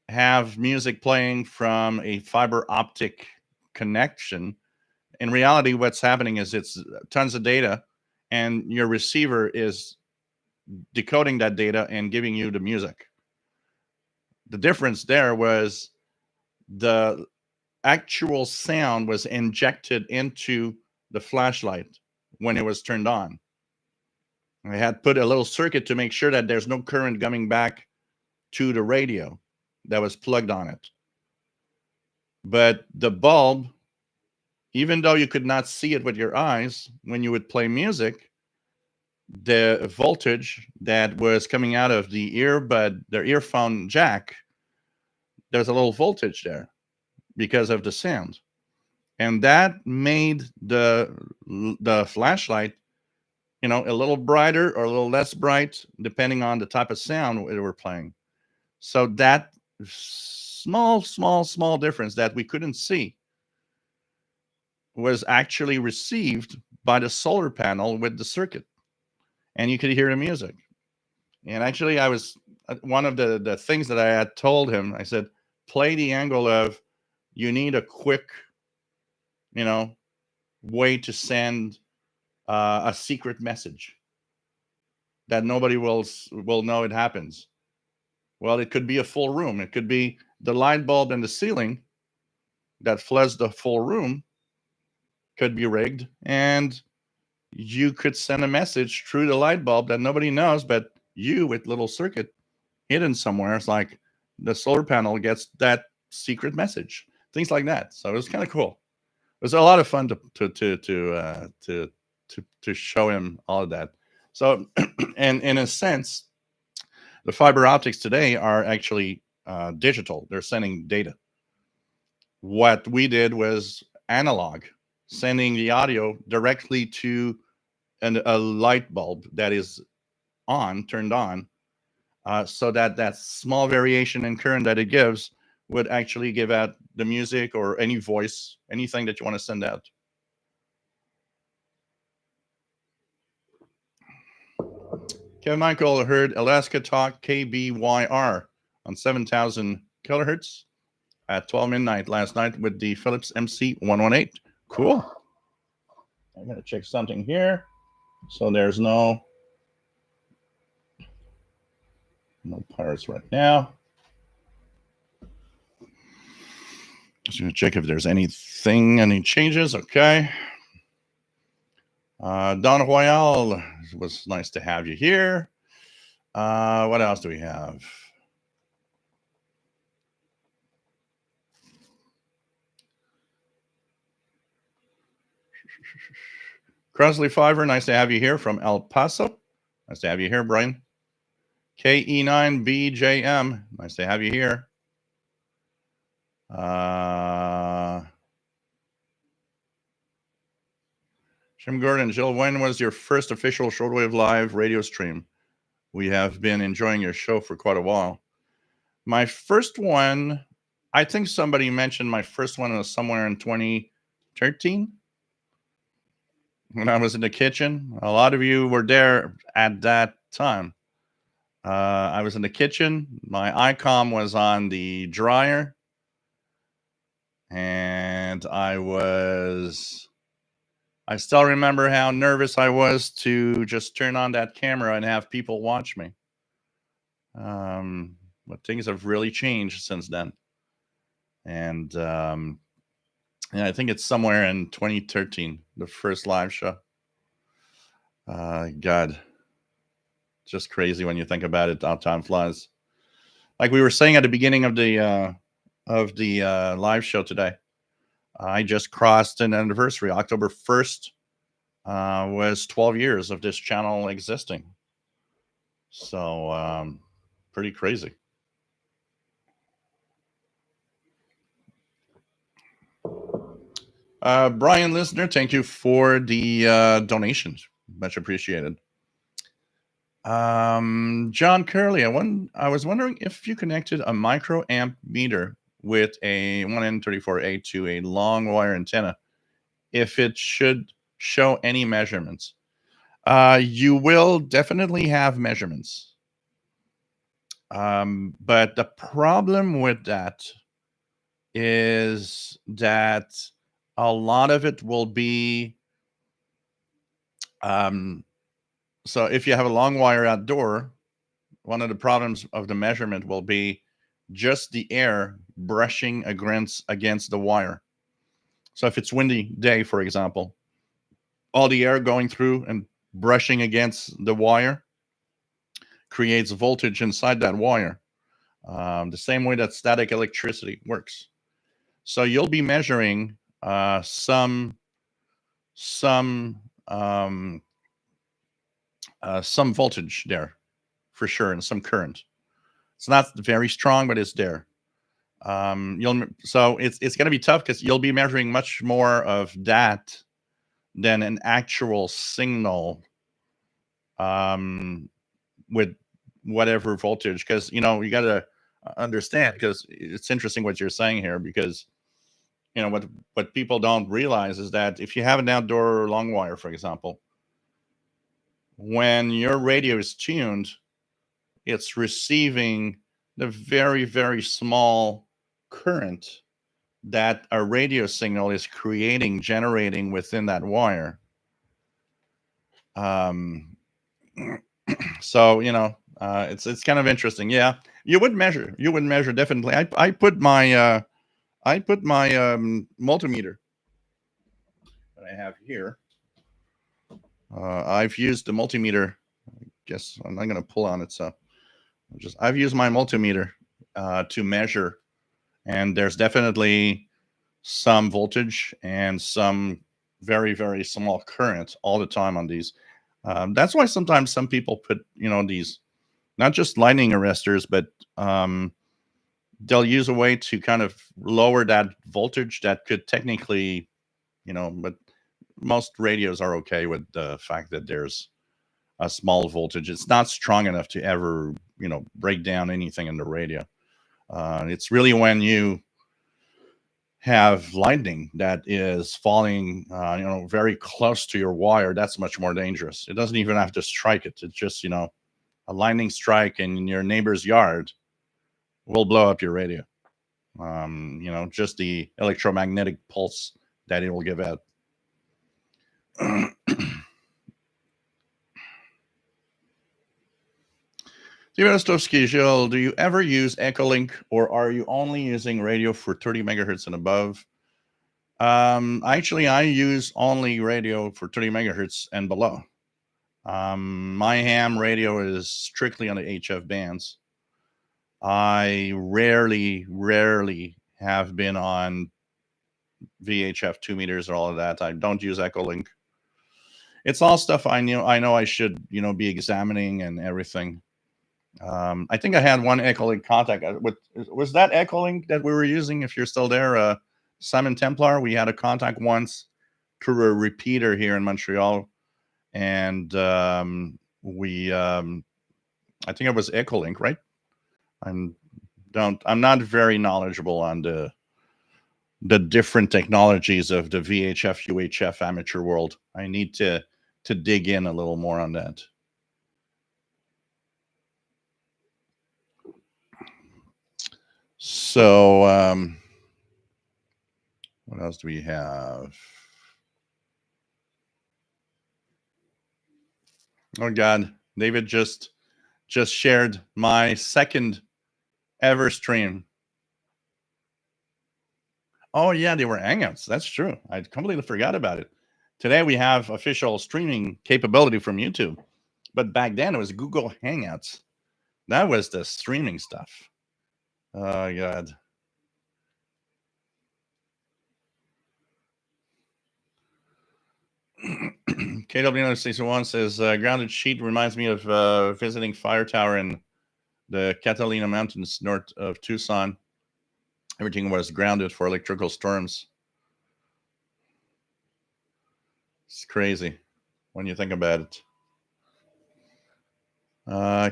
S1: have music playing from a fiber optic connection, in reality, what's happening is it's tons of data, and your receiver is decoding that data and giving you the music. The difference there was the actual sound was injected into the flashlight when it was turned on. I had put a little circuit to make sure that there's no current coming back to the radio that was plugged on it. But the bulb, even though you could not see it with your eyes, when you would play music, the voltage that was coming out of the earbud, the earphone jack, there's a little voltage there because of the sound. And that made the flashlight, a little brighter or a little less bright, depending on the type of sound we were playing. So that small difference that we couldn't see was actually received by the solar panel with the circuit, and you could hear the music. And actually, I was one of the things that I had told him. I said, play the angle of, you need a quick, way to send a secret message that nobody will know it happens. Well, it could be a full room. It could be the light bulb in the ceiling that floods the full room could be rigged, and you could send a message through the light bulb that nobody knows, but you, with little circuit hidden somewhere, it's like the solar panel gets that secret message, things like that. So it was kind of cool. It was a lot of fun to show him all of that. So, and in a sense, the fiber optics today are actually digital. They're sending data. What we did was analog, sending the audio directly to a light bulb that is turned on, so that small variation in current that it gives would actually give out the music or any voice, anything that you want to send out. Kevin Michael heard Alaska Talk KBYR on 7,000 kilohertz at 12 midnight last night with the Philips MC118. Cool. I'm going to check something here. So there's no pirates right now. Just going to check if there's any changes. Okay. Don Royale, it was nice to have you here. What else do we have? Crosley Fiver, nice to have you here from El Paso. Nice to have you here, Brian. KE9BJM, nice to have you here. Jim Gordon, Jill, when was your first official Shortwave Live radio stream? We have been enjoying your show for quite a while. My first one, I think somebody mentioned my first one was somewhere in 2013 when I was in the kitchen. A lot of you were there at that time. I was in the kitchen. My ICOM was on the dryer. And I still remember how nervous I was to just turn on that camera and have people watch me. But things have really changed since then. And I think it's somewhere in 2013, the first live show. God, just crazy when you think about it. How time flies. Like we were saying at the beginning of the live show today, I just crossed an anniversary. October 1st was 12 years of this channel existing. So pretty crazy. Brian Listener, thank you for the donations. Much appreciated. John Curley, I was wondering if you connected a microamp meter with a 1N34A to a long wire antenna, if it should show any measurements. You will definitely have measurements. But the problem with that is that a lot of it will be so if you have a long wire outdoor, one of the problems of the measurement will be just the air brushing against the wire. So if it's windy day, for example, all the air going through and brushing against the wire creates voltage inside that wire, the same way that static electricity works. So you'll be measuring some voltage there for sure, and some current. It's not very strong, but it's there. So it's going to be tough because you'll be measuring much more of that than an actual signal with whatever voltage. Because you got to understand, because it's interesting what you're saying here, because what people don't realize is that if you have an outdoor long wire, for example, when your radio is tuned, it's receiving the very, very small current that a radio signal is generating within that wire. So it's kind of interesting. Yeah, you would measure definitely. I put my multimeter that I have here. I've used the multimeter. I guess I'm not going to pull on it, so I've used my multimeter to measure, and there's definitely some voltage and some very, very small current all the time on these. That's why sometimes some people put these, not just lightning arresters, but they'll use a way to kind of lower that voltage that could technically, but most radios are okay with the fact that there's a small voltage. It's not strong enough to ever break down anything in the radio. It's really when you have lightning that is falling very close to your wire, that's much more dangerous. It doesn't even have to strike it. It's just a lightning strike in your neighbor's yard will blow up your radio. Just the electromagnetic pulse that it will give out. Do you ever use Echolink, or are you only using radio for 30 megahertz and above? Actually, I use only radio for 30 megahertz and below. My ham radio is strictly on the HF bands. I rarely have been on VHF 2 meters or all of that. I don't use Echolink. It's all stuff I know I should be examining and everything. I think I had one Echolink contact. Was that Echolink that we were using? If you're still there, Simon Templar, we had a contact once through a repeater here in Montreal, and we I think it was Echolink, right? I'm not very knowledgeable on the different technologies of the VHF UHF amateur world. I need to dig in a little more on that. So what else do we have? Oh God, David just shared my second ever stream. Oh yeah, they were Hangouts. That's true. I completely forgot about it. Today we have official streaming capability from YouTube, but back then it was Google Hangouts. That was the streaming stuff. Oh God. KW961 says grounded sheet reminds me of visiting Fire Tower in the Catalina Mountains north of Tucson. Everything was grounded for electrical storms. It's crazy when you think about it.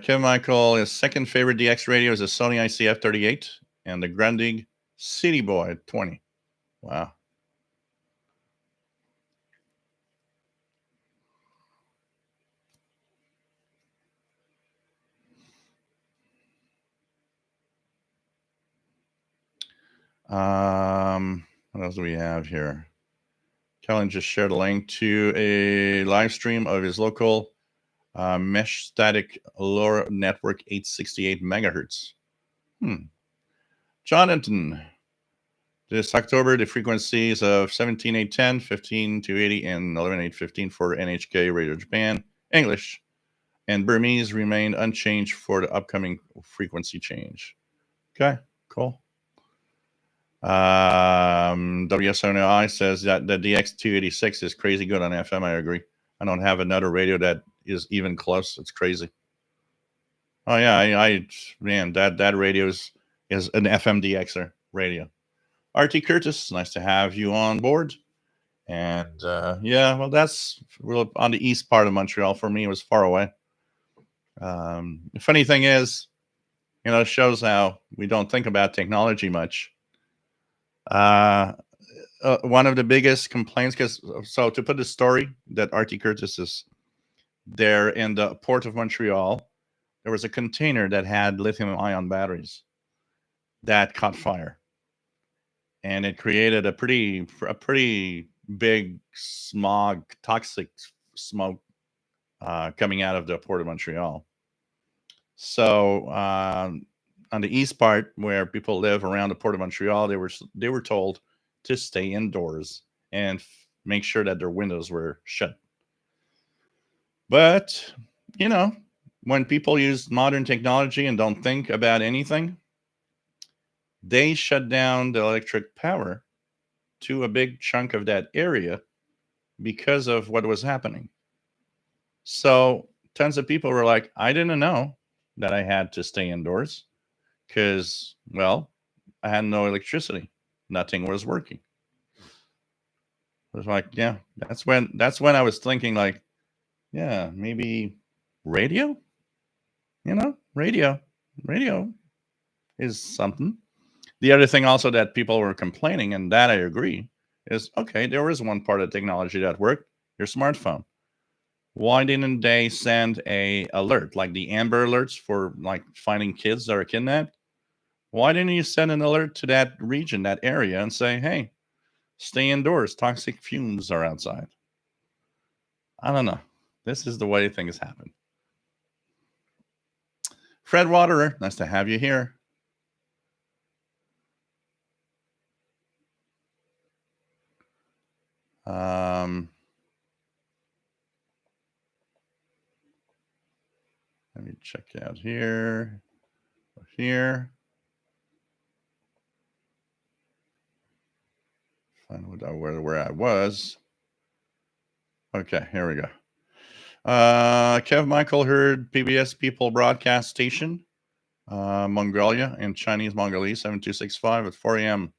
S1: Kevin Michael, his second favorite DX radio is a Sony ICF38 and the Grundig City Boy 20. Wow. What else do we have here? Kellen just shared a link to a live stream of his local mesh static LoRa network 868 megahertz. Jonathan, this October, the frequencies of 17810, 15280, and 11815 for NHK Radio Japan, English, and Burmese remain unchanged for the upcoming frequency change. Okay, cool. WSNI says that the DX286 is crazy good on FM. I agree. I don't have another radio that is even close. It's crazy. Oh yeah, man, that radio is an FM DXer radio. RT Curtis, nice to have you on board. And yeah, well, that's on the east part of Montreal. For me, it was far away. The funny thing is, it shows how we don't think about technology much. One of the biggest complaints, so to put the story that RT Curtis is there in the port of Montreal, there was a container that had lithium-ion batteries that caught fire, and it created a pretty big toxic smoke coming out of the port of Montreal. So on the east part, where people live around the port of Montreal, they were told to stay indoors and make sure that their windows were shut. But when people use modern technology and don't think about anything, they shut down the electric power to a big chunk of that area because of what was happening. So tons of people were like, I didn't know that I had to stay indoors because, well, I had no electricity. Nothing was working. It was like, yeah, that's when I was thinking, like, yeah, maybe radio, radio is something. The other thing also that people were complaining, and that I agree, is, okay, there is one part of technology that worked, your smartphone. Why didn't they send a alert, like the Amber Alerts for like finding kids that are kidnapped? Why didn't you send an alert to that region, that area, and say, hey, stay indoors, toxic fumes are outside? I don't know. This is the way things happen. Fred Waterer, nice to have you here. Let me check out here. Here. Find where I was. Okay, here we go. Kev Michael heard PBS People Broadcast Station, Mongolia, and Chinese Mongolese 7265 at 4 a.m.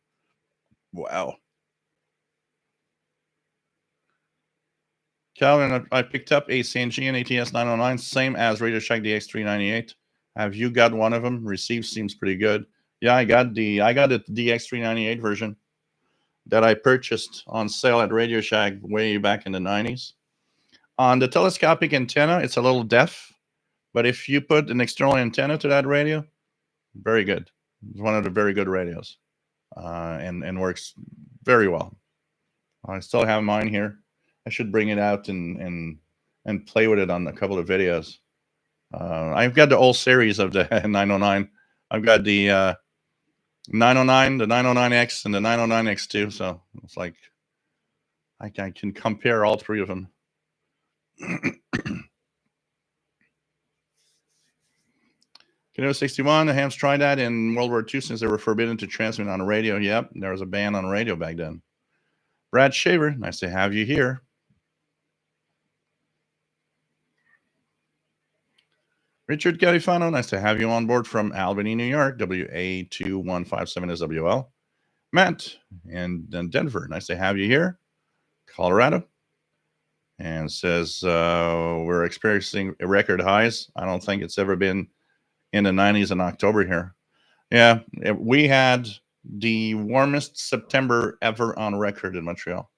S1: Wow. Calvin, I picked up a CNG and ATS 909, same as Radio Shack DX398. Have you got one of them? Received seems pretty good. Yeah, I got the DX398 version that I purchased on sale at Radio Shack way back in the 90s. On the telescopic antenna, it's a little deaf, but if you put an external antenna to that radio, very good. It's one of the very good radios, and works very well. I still have mine here. I should bring it out and play with it on a couple of videos. I've got the whole series of the 909. I've got the 909, the 909X, and the 909X2. So it's like I can compare all three of them. Kino 61, the hams tried that in World War II since they were forbidden to transmit on the radio. Yep, there was a ban on radio back then. Brad Shaver, nice to have you here. Richard Garifano, nice to have you on board from Albany, New York. WA2157 is WL. Matt in Denver, nice to have you here. Colorado. And says we're experiencing record highs. I don't think it's ever been in the 90s in October here. Yeah, we had the warmest September ever on record in Montreal.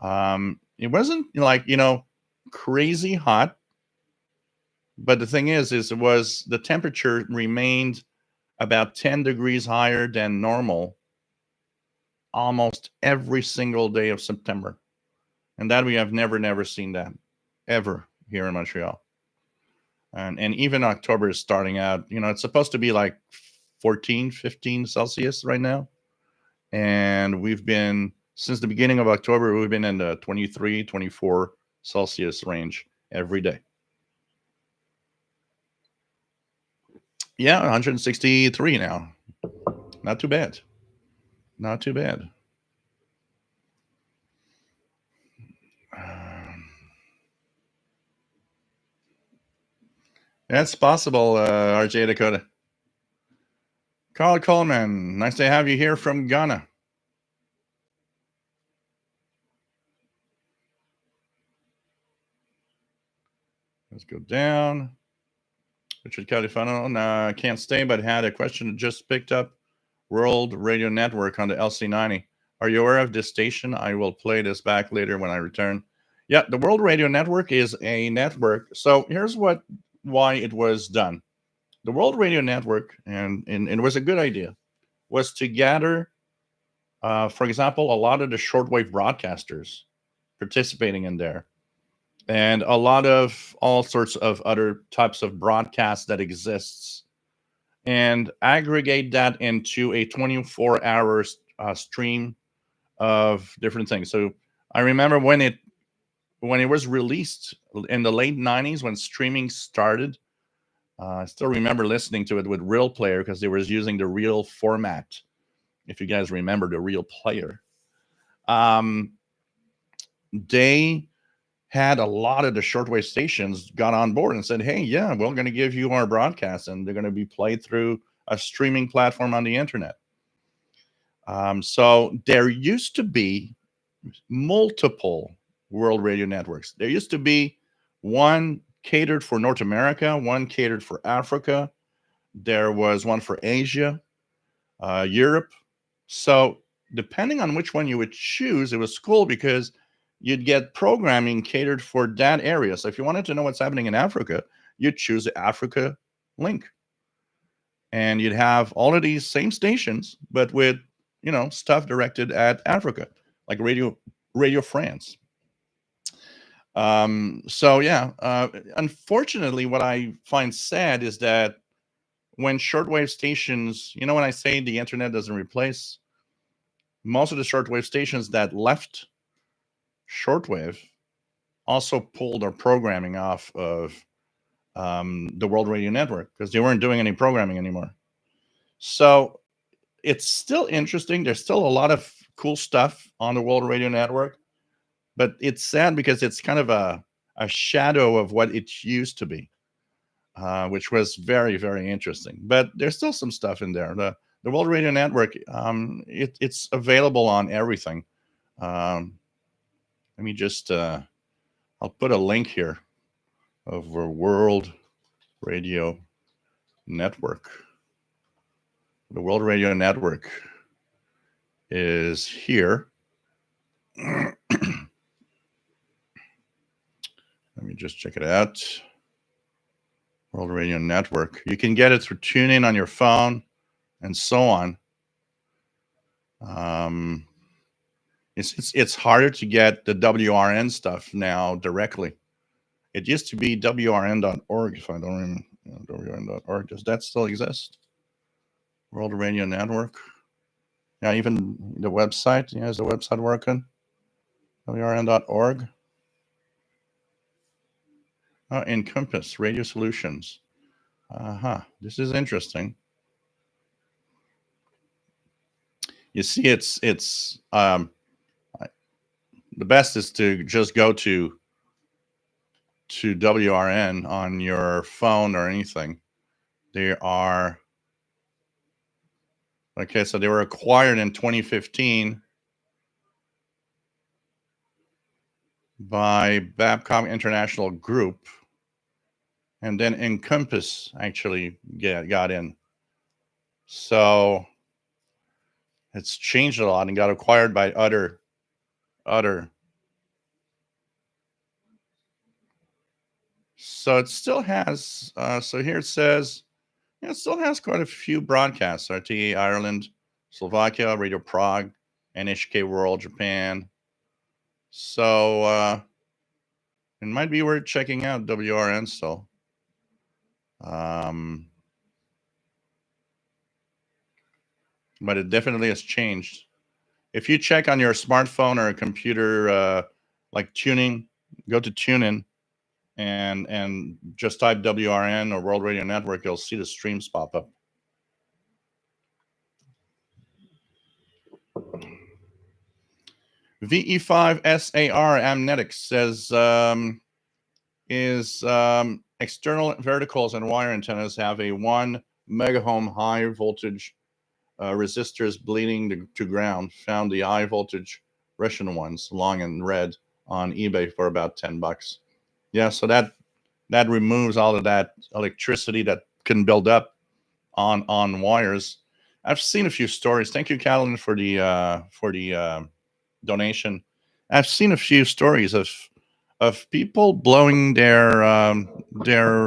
S1: It wasn't like, crazy hot. But the thing is it was the temperature remained about 10 degrees higher than normal almost every single day of September. And that we have never seen that ever here in Montreal. And even October is starting out, it's supposed to be like 14, 15 Celsius right now. And we've been, since the beginning of October, we've been in the 23, 24 Celsius range every day. Yeah, 163 now. Not too bad. Not too bad. That's possible, RJ Dakota. Carl Coleman, nice to have you here from Ghana. Let's go down. Richard Califano, can't stay, but had a question just picked up. World Radio Network on the LC90. Are you aware of this station? I will play this back later when I return. Yeah, the World Radio Network is a network. So here's why it was done. The World Radio Network, and it was a good idea, was to gather, for example, a lot of the shortwave broadcasters participating in there, and a lot of all sorts of other types of broadcasts that exists, and aggregate that into a 24-hour stream of different things. So I remember when it was released in the late 90s, when streaming started, I still remember listening to it with Real Player because they were using the Real format. If you guys remember the Real Player, they had a lot of the shortwave stations got on board and said, hey, yeah, we're going to give you our broadcasts, and they're going to be played through a streaming platform on the internet. So there used to be multiple World Radio Networks. There used to be one catered for North America, one catered for Africa. There was one for Asia, Europe. So depending on which one you would choose, it was cool because you'd get programming catered for that area. So if you wanted to know what's happening in Africa, you'd choose the Africa link. And you'd have all of these same stations, but with, stuff directed at Africa, like Radio France. So yeah, unfortunately, what I find sad is that when shortwave stations, when I say the internet doesn't replace, most of the shortwave stations that left shortwave also pulled their programming off of the World Radio Network because they weren't doing any programming anymore. So it's still interesting. There's still a lot of cool stuff on the World Radio Network, but it's sad because it's kind of a shadow of what it used to be, which was very, very interesting. But there's still some stuff in there. The World Radio Network, it's available on everything. Let me just I'll put a link here of our World Radio Network. The World Radio Network is here. Let me just check it out. World Radio Network. You can get it through TuneIn on your phone and so on. It's harder to get the WRN stuff now directly. It used to be WRN.org, if I don't remember. WRN.org. Does that still exist? World Radio Network. Yeah, even the website. Yeah, is the website working? WRN.org. Oh, Encompass Radio Solutions. This is interesting. You see, it's the best is to just go to WRN on your phone or anything. They are okay. So they were acquired in 2015 by Babcock International Group, and then Encompass actually got in. So it's changed a lot and got acquired by other. So it still has. So here it says, it still has quite a few broadcasts: RTA Ireland, Slovakia, Radio Prague, NHK World Japan. So it might be worth checking out WRN still. But it definitely has changed. If you check on your smartphone or a computer, like tuning, go to TuneIn and just type WRN or World Radio Network, you'll see the streams pop up. VE5SAR Amnetics says external verticals and wire antennas have a 1 megaohm high voltage resistors bleeding to ground. Found the high voltage Russian ones, long and red, on eBay for about $10. Yeah, so that removes all of that electricity that can build up on wires. I've seen a few stories. Thank you, Callan, for the donation. I've seen a few stories of people blowing their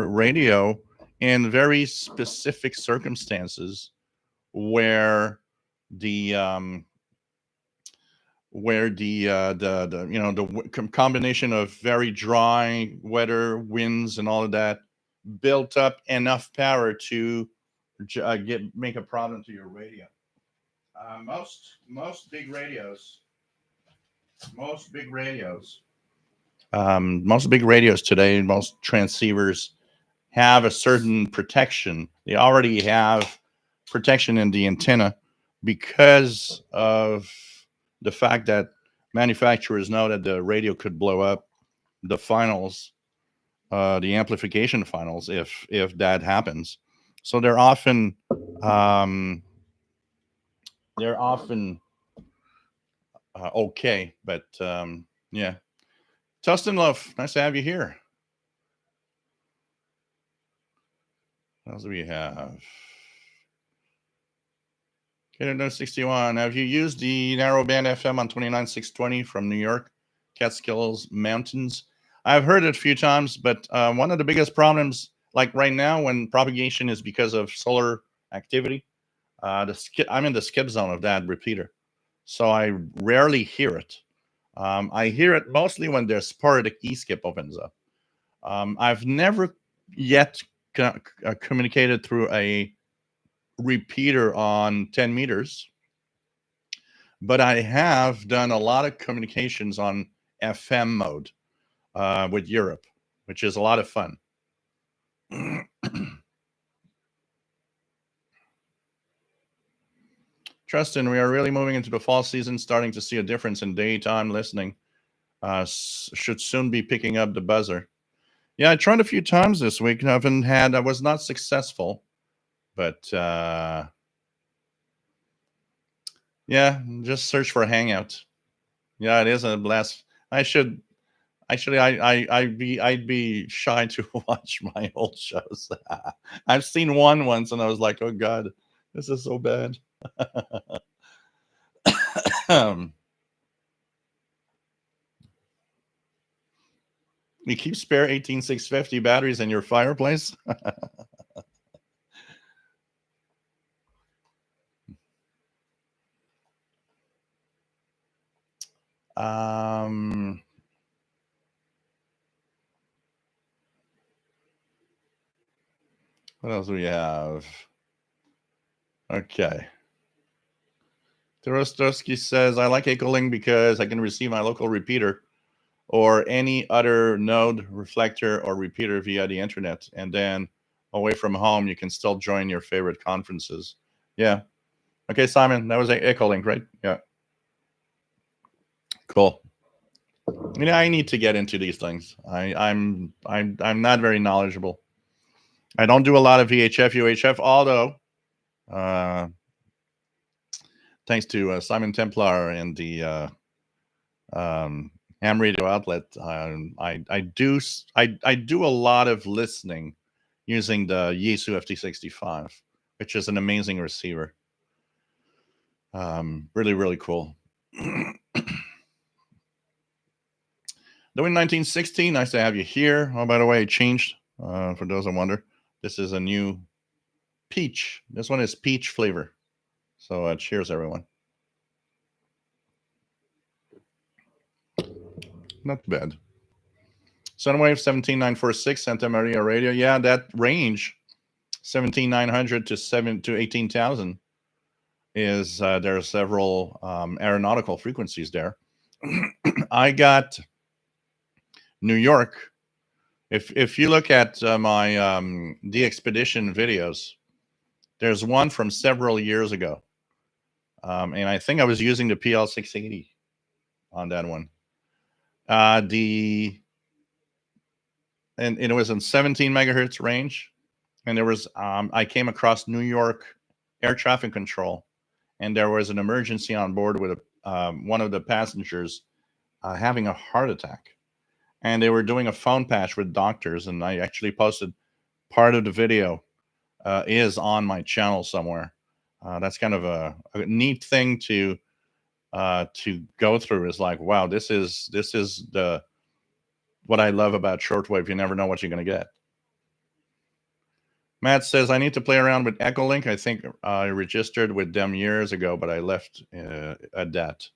S1: radio in very specific circumstances where the combination of very dry weather, winds, and all of that built up enough power to make a problem to your radio. Most big radios today, most transceivers have a certain protection. They already have protection in the antenna because of the fact that manufacturers know that the radio could blow up the finals, the amplification finals, if that happens. So they're often okay, but yeah. Tustin Love, nice to have you here. What else do we have? Canada 61. Have you used the narrowband FM on 29620 from New York, Catskills Mountains? I've heard it a few times, but one of the biggest problems, like right now, when propagation is because of solar activity, I'm in the skip zone of that repeater, so I rarely hear it. I hear it mostly when their sporadic E-skip opens up. I've never yet communicated through a repeater on 10 meters, but I have done a lot of communications on FM mode with Europe, which is a lot of fun. Tristan, we are really moving into the fall season, starting to see a difference in daytime listening. Should soon be picking up the buzzer. Yeah, I tried a few times this week. I was not successful, but yeah, just search for Hangout. Yeah, it is a blast. I should Actually, I'd be shy to watch my old shows. I've seen one once, and I was like, "Oh God, this is so bad." You keep spare 18650 batteries in your fireplace? um, what else do we have? Okay. Dorostowski says, I like Echoling because I can receive my local repeater or any other node, reflector, or repeater via the internet. And then away from home, you can still join your favorite conferences. Yeah. Okay, Simon, that was Echolink, right? Yeah. Cool. You know, I need to get into these things. I'm not very knowledgeable. I don't do a lot of VHF, UHF, although thanks to Simon Templar and the ham radio outlet, I do a lot of listening using the Yaesu FT65, which is an amazing receiver. Really, really cool. Doing 1916, nice to have you here. Oh, by the way, it changed. For those that wonder, this is a new peach. This one is peach flavor. So cheers, everyone. Not too bad. Sunwave 17946, Santa Maria Radio. Yeah, that range, 17,900 to 18,000, is there are several aeronautical frequencies there. I got New York. If you look at my the expedition videos, there's one from several years ago, and I think I was using the PL680 on that one. And it was in 17 megahertz range, and there was I came across New York air traffic control, and there was an emergency on board with one of the passengers having a heart attack, and they were doing a phone patch with doctors, and I actually posted part of the video is on my channel somewhere. That's kind of a neat thing to go through. Is like, wow, this is the what I love about shortwave. You never know what you're going to get. Matt says, I need to play around with Echolink. I think I registered with them years ago, but I left at that.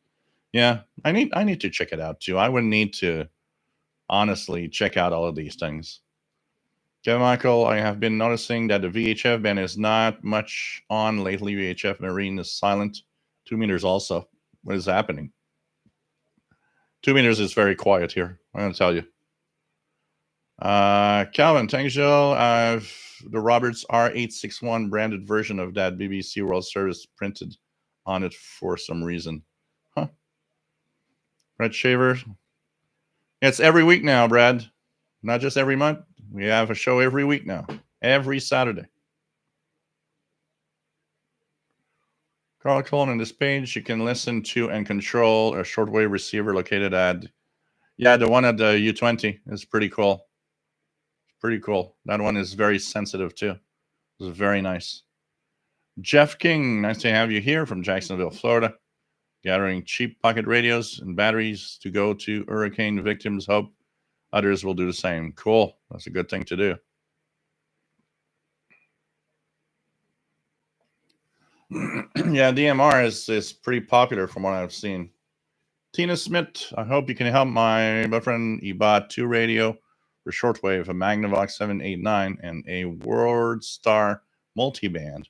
S1: Yeah, I need to check it out too. I would need to honestly check out all of these things. Kevin Michael, I have been noticing that the VHF band is not much on lately. VHF Marine is silent. 2 meters also. What is happening? 2 meters is very quiet here. I'm going to tell you. Calvin, thanks, Joe. I've the Roberts R861 branded version of that BBC World Service printed on it for some reason. Huh. Brad Shaver. It's every week now, Brad. Not just every month. We have a show every week now. Every Saturday. Carl Colon, on this page, you can listen to and control a shortwave receiver located at, yeah, the one at the U20 is pretty cool. Pretty cool. That one is very sensitive too. It's very nice. Jeff King, nice to have you here from Jacksonville, Florida. Gathering cheap pocket radios and batteries to go to hurricane victims. Hope others will do the same. Cool. That's a good thing to do. Yeah, DMR is pretty popular from what I've seen. Tina Smith, I hope you can help my boyfriend. He bought 2 radio for shortwave, a Magnavox 789 and a WorldStar multiband.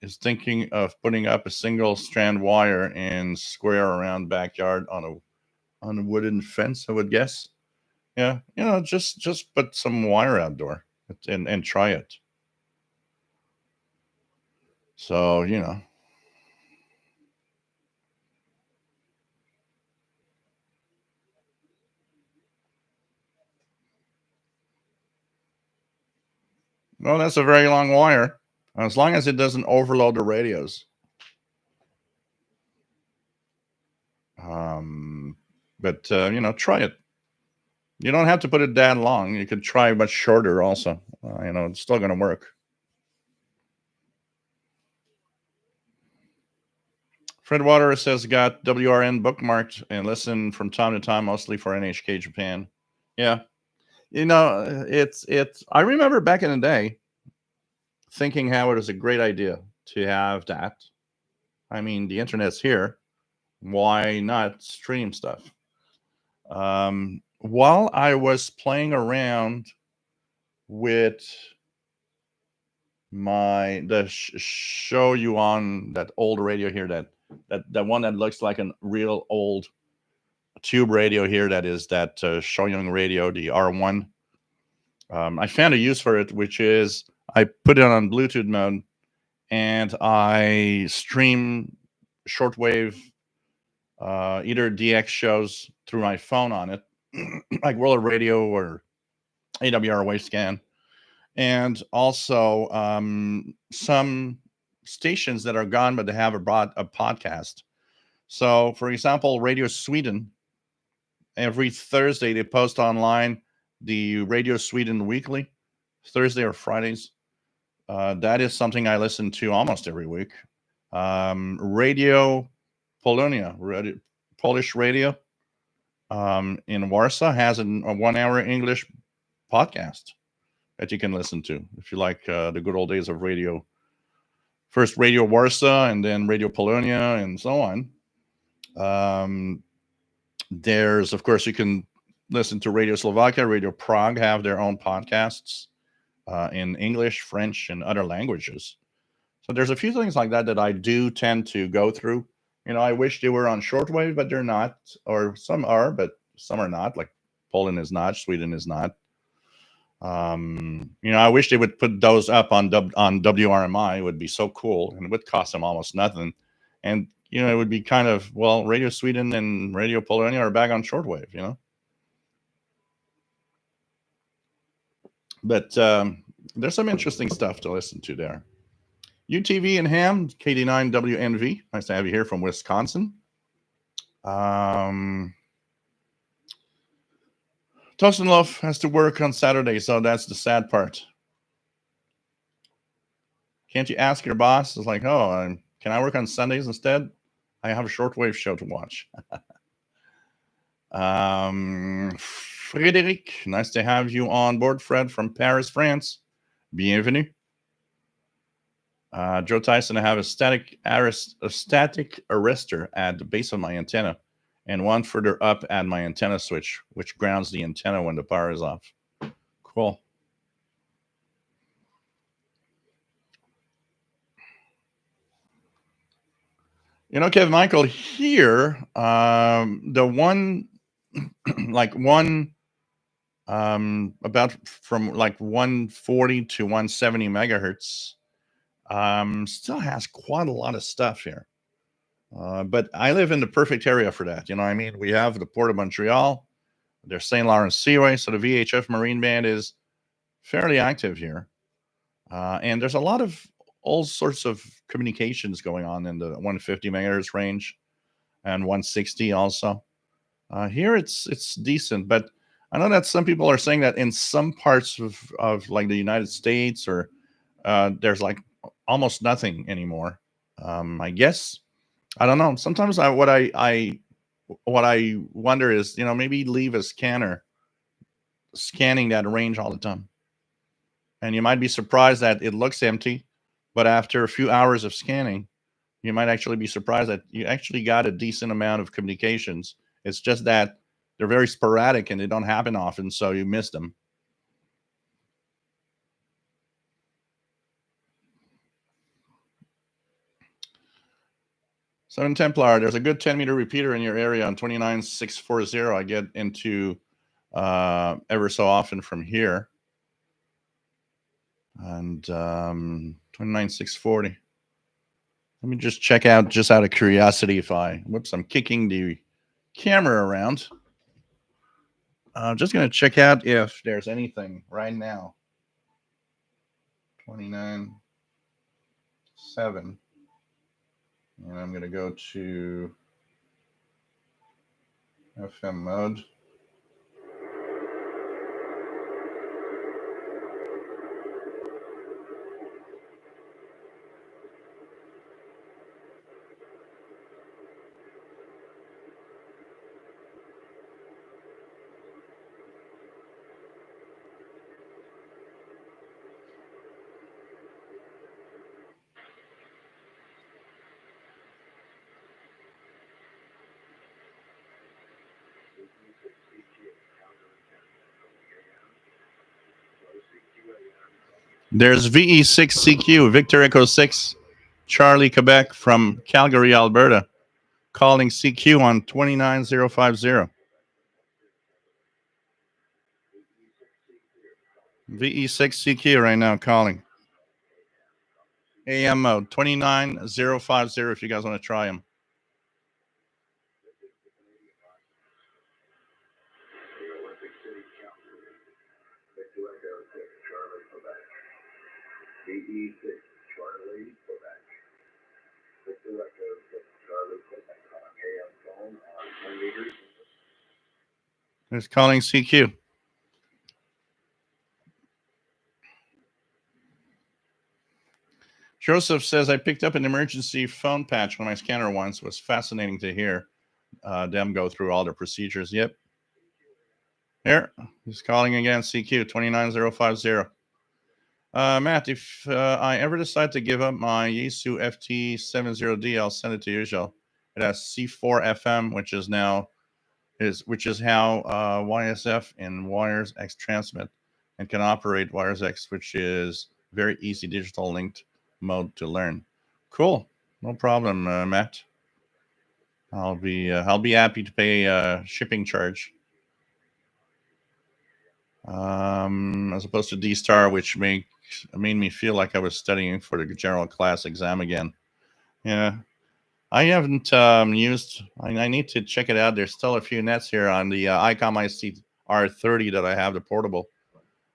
S1: Is thinking of putting up a single strand wire and square around backyard on a wooden fence, I would guess. Yeah, just put some wire outdoor and try it. So, well, that's a very long wire. As long as it doesn't overload the radios. But try it. You don't have to put it that long. You could try much shorter also. It's still going to work. Fred Water says got WRN bookmarked and listen from time to time, mostly for NHK Japan. Yeah. It's I remember back in the day thinking how it was a great idea to have that. I mean, the internet's here. Why not stream stuff? While I was playing around with the show you on that old radio here, that one that looks like an real old tube radio here, that is that Shoyung radio, the R1. I found a use for it, which is I put it on Bluetooth mode and I stream shortwave, either DX shows through my phone on it, like World Radio or AWR Wavescan, and also some stations that are gone but they have a podcast. So, for example, Radio Sweden, every Thursday they post online the Radio Sweden Weekly, Thursday or Fridays. That is something I listen to almost every week. Radio Polonia, Polish radio in Warsaw has a 1 hour English podcast that you can listen to if you like the good old days of radio. First Radio Warsaw and then Radio Polonia and so on. There's, of course, you can listen to Radio Slovakia, Radio Prague have their own podcasts in English, French, and other languages. So there's a few things like that I do tend to go through. I wish they were on shortwave, but they're not. Or some are, but some are not. Like Poland is not, Sweden is not. I wish they would put those up on WRMI. It would be so cool, and it would cost them almost nothing. And it would be kind of, well, Radio Sweden and Radio Polonia are back on shortwave. But there's some interesting stuff to listen to there. UTV and Ham, KD9WNV. Nice to have you here from Wisconsin. Tostenloaf has to work on Saturday, so that's the sad part. Can't you ask your boss? It's like, oh, can I work on Sundays instead? I have a shortwave show to watch. Frederic, nice to have you on board, Fred, from Paris, France. Bienvenue. Joe Tyson, I have a static arrestor at the base of my antenna and one further up at my antenna switch, which grounds the antenna when the power is off. Cool. Kevin Michael, here, the one, like one, about from like 140 to 170 megahertz, still has quite a lot of stuff here. But I live in the perfect area for that. We have the Port of Montreal, there's St. Lawrence Seaway, so the VHF Marine Band is fairly active here. And there's a lot of all sorts of communications going on in the 150 megahertz range and 160 also. Here it's decent, but I know that some people are saying that in some parts of like the United States or there's like almost nothing anymore. I guess, I don't know. Sometimes what I wonder is, maybe leave a scanner scanning that range all the time. And you might be surprised that it looks empty, but after a few hours of scanning, you might actually be surprised that you actually got a decent amount of communications. It's just that they're very sporadic and they don't happen often, so you miss them. Seven Templar, there's a good 10-meter repeater in your area on 29640. I get into ever so often from here. And 29640. Let me just check out, just out of curiosity, if whoops, I'm kicking the camera around. I'm just going to check out if there's anything right now. 29.7. And I'm going to go to FM mode. There's VE6CQ, Victor Echo 6, Charlie Quebec from Calgary, Alberta, calling CQ on 29050. VE6CQ right now calling. AM mode 29050 if you guys want to try them. It's calling CQ. Joseph says, I picked up an emergency phone patch on my scanner once. It was fascinating to hear them go through all the procedures. Yep. Here, he's calling again, CQ 29050. Matt, if I ever decide to give up my Yaesu FT70D, I'll send it to you. It has C4 FM, which is how YSF and Wires X transmit, and can operate Wires X, which is very easy digital linked mode to learn. Cool, no problem, Matt. I'll be happy to pay a shipping charge. As opposed to D-Star, which made me feel like I was studying for the general class exam again. Yeah, I haven't used. I need to check it out. There's still a few nets here on the ICOM IC R30 that I have, the portable.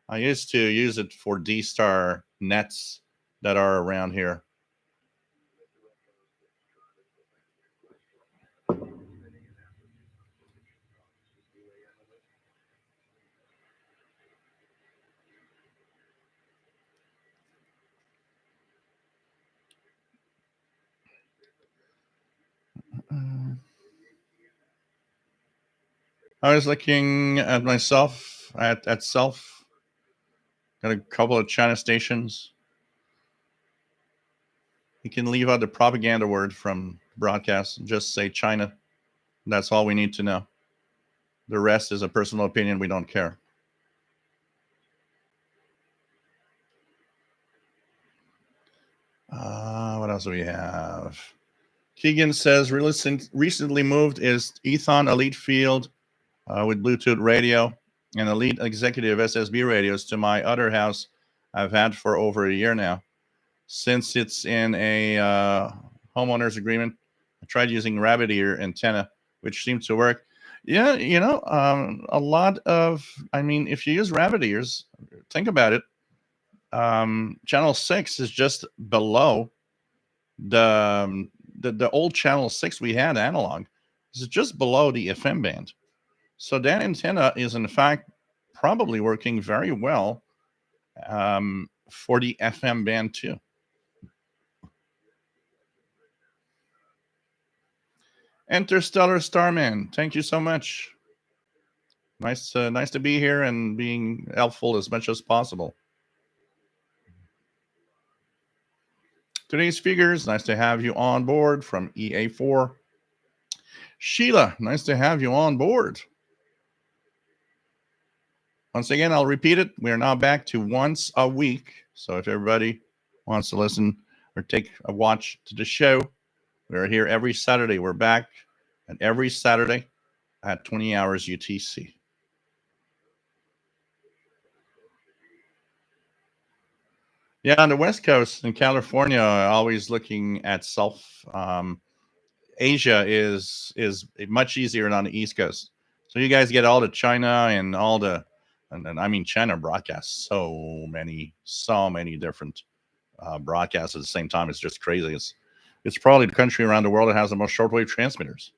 S1: I used to use it for D-Star nets that are around here. I was looking at myself at self. Got a couple of China stations. You can leave out the propaganda word from broadcast and just say China. That's all we need to know. The rest is a personal opinion. We don't care. What else do we have? Keegan says recently moved is Ethon Elite Field with Bluetooth radio and Elite Executive SSB radios to my other house I've had for over a year now. Since it's in a homeowner's agreement, I tried using rabbit ear antenna, which seemed to work. Yeah, a lot of, if you use rabbit ears, think about it. Channel 6 is just below the old channel 6 we had analog. This is just below the FM band. So that antenna is in fact probably working very well for the FM band too. Interstellar Starman, thank you so much. Nice to be here and being helpful as much as possible. Today's figures, nice to have you on board from EA4. Sheila, nice to have you on board. Once again, I'll repeat it. We are now back to once a week. So if everybody wants to listen or take a watch to the show, we're here every Saturday. We're back and every Saturday at 20 hours UTC. Yeah, on the West Coast in California, always looking at self. Asia is much easier than on the East Coast. So you guys get all the China and all the, and China broadcasts so many different broadcasts at the same time. It's just crazy. It's probably the country around the world that has the most shortwave transmitters.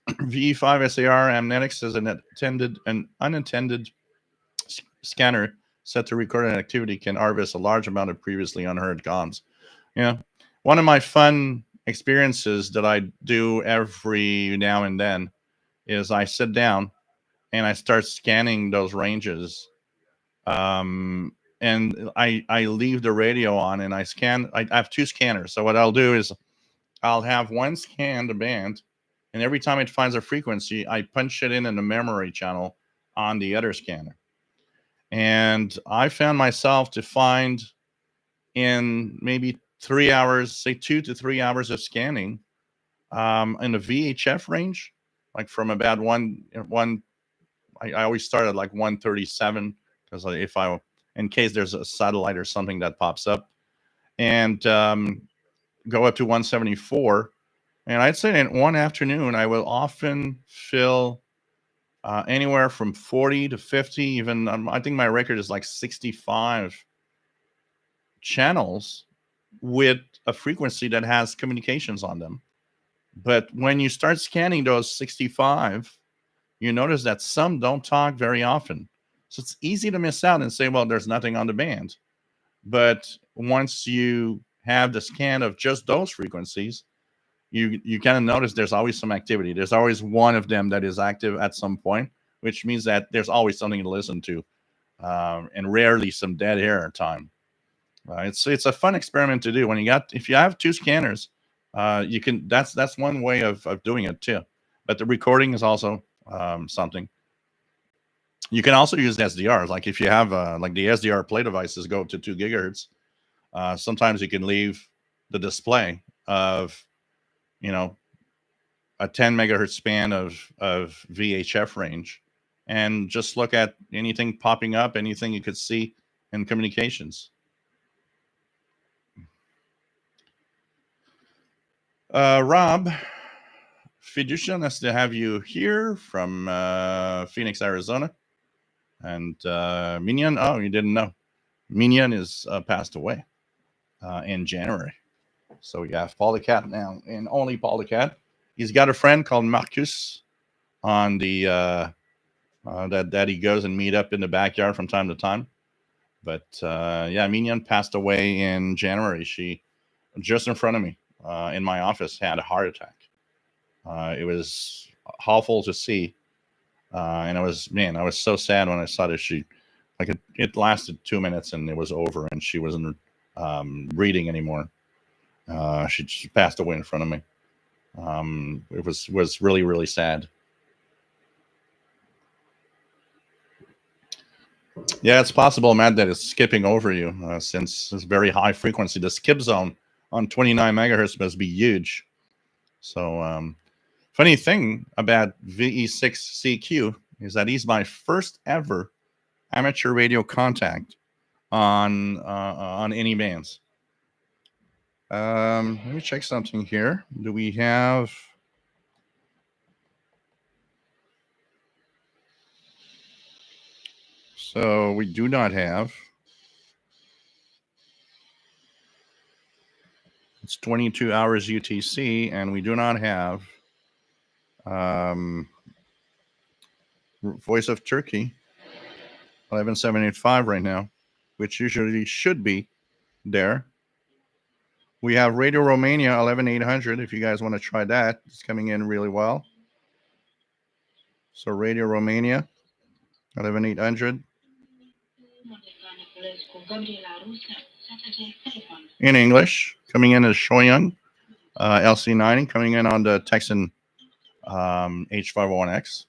S1: VE5 SAR amnetics is an unintended scanner set to record an activity can harvest a large amount of previously unheard comms. Yeah. One of my fun experiences that I do every now and then is I sit down and I start scanning those ranges. And I leave the radio on and I scan. I have two scanners. So what I'll do is I'll have one scan the band, and every time it finds a frequency, I punch it in the memory channel on the other scanner. And I found myself to find in maybe 3 hours, say 2 to 3 hours of scanning, in the VHF range, like from about I always start at like 137 because if I, in case there's a satellite or something that pops up, and go up to 174. And I'd say in one afternoon, I will often fill anywhere from 40 to 50, even I think my record is like 65 channels with a frequency that has communications on them. But when you start scanning those 65, you notice that some don't talk very often. So it's easy to miss out and say, well, there's nothing on the band. But once you have the scan of just those frequencies, you kind of notice there's always some activity. There's always one of them that is active at some point, which means that there's always something to listen to, and rarely some dead air time. It's a fun experiment to do. If you have two scanners, you can. That's one way of doing it too. But the recording is also something. You can also use SDRs. Like if you have like the SDR play devices go up to 2 gigahertz. Sometimes you can leave the display of, a 10 megahertz span of VHF range, and just look at anything popping up, anything you could see in communications. Rob, Fiducia, nice to have you here from Phoenix, Arizona. And Minion, oh, you didn't know. Minion is passed away in January. So we have Paul the Cat now, and only Paul the Cat. He's got a friend called Marcus on the that he goes and meet up in the backyard from time to time. But yeah, Minion passed away in January. She, just in front of me in my office, had a heart attack. It was awful to see. And I was so sad when I saw that it lasted 2 minutes and it was over, and she wasn't breathing anymore. She passed away in front of me. It was really, really sad. Yeah, it's possible, Matt, that it's skipping over you since it's very high frequency. The skip zone on 29 megahertz must be huge. So, funny thing about VE6CQ is that he's my first ever amateur radio contact on any bands. Let me check something here. Do we have? So we do not have. It's 22 hours UTC, and we do not have Voice of Turkey 11785 right now, which usually should be there. We have Radio Romania 11800. If you guys want to try that, it's coming in really well. So Radio Romania 11800. In English, coming in as Shoyang LC90, coming in on the Texan H501X.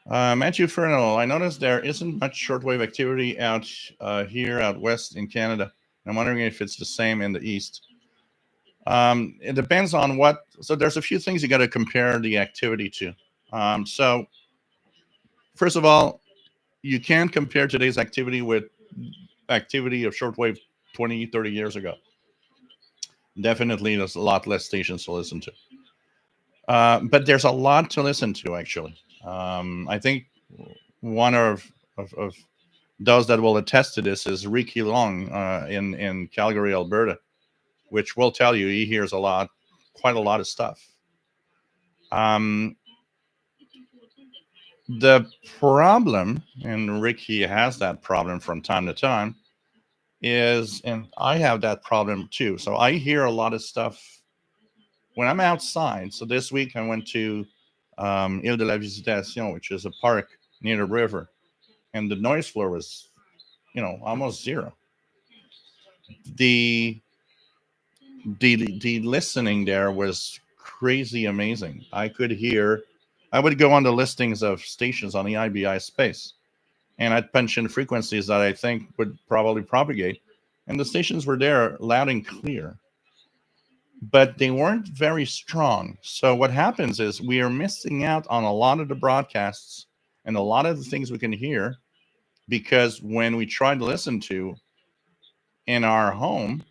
S1: Matthew Fernald, I noticed there isn't much shortwave activity out here out west in Canada. I'm wondering if it's the same in the east. It depends on what. So there's a few things you got to compare the activity to. So first of all, you can't compare today's activity with activity of shortwave 20, 30 years ago. Definitely, there's a lot less stations to listen to. But there's a lot to listen to, actually. I think one of those that will attest to this is Ricky Long in Calgary, Alberta. which will tell you he hears quite a lot of stuff. The problem, and Ricky has that problem from time to time, is, and I have that problem too. So I hear a lot of stuff when I'm outside. So this week I went to Ile de la Visitation, which is a park near the river, and the noise floor was, almost zero. The the listening there was crazy amazing. I would go on the listings of stations on the IBI space, and I'd punch in frequencies that I think would probably propagate, and the stations were there loud and clear, but they weren't very strong. So what happens is we are missing out on a lot of the broadcasts and a lot of the things we can hear, because when we try to listen to in our home,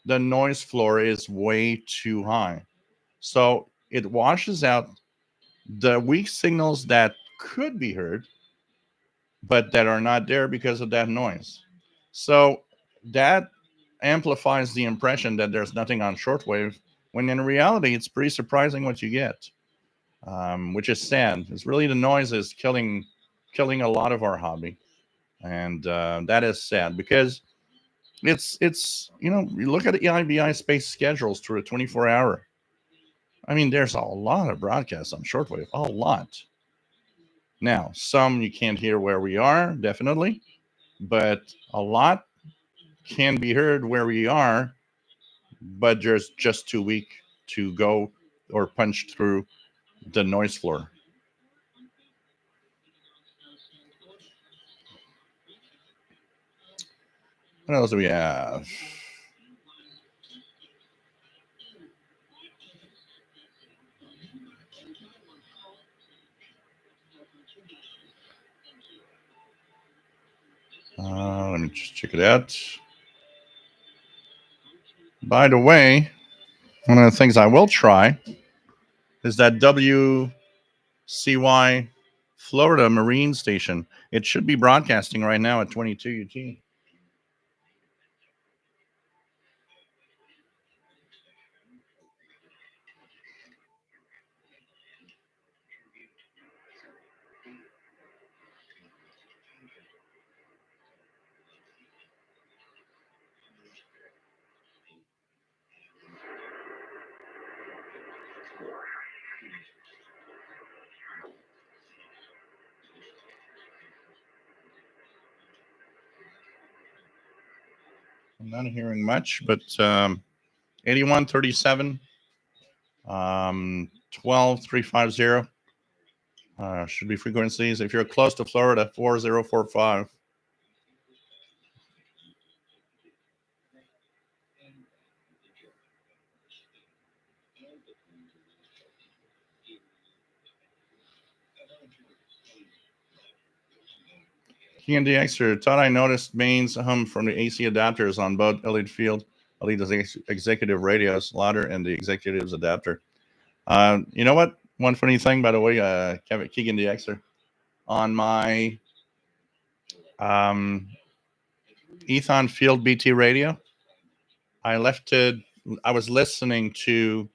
S1: the noise floor is way too high. So it washes out the weak signals that could be heard, but that are not there because of that noise. So that amplifies the impression that there's nothing on shortwave, when in reality, it's pretty surprising what you get, which is sad. It's really the noise is killing a lot of our hobby. And that is sad, because it's you look at the IBI space schedules through a 24-hour. I mean, there's a lot of broadcasts on shortwave, a lot. Now, some you can't hear where we are, definitely, but a lot can be heard where we are, but there's just too weak to go or punch through the noise floor. What else do we have? Let me just check it out. By the way, one of the things I will try is that WCY Florida Marine Station. It should be broadcasting right now at 22 UT. I'm not hearing much, but 8137, 12350 should be frequencies. If you're close to Florida, 4045. Key and DXer, thought I noticed mains hum from the AC adapters on both Elite Field, Elite Executive radios, louder, and the Executive's adapter. You know what? One funny thing, by the way, Keegan DXer, on my Ethon Field BT radio, I was listening to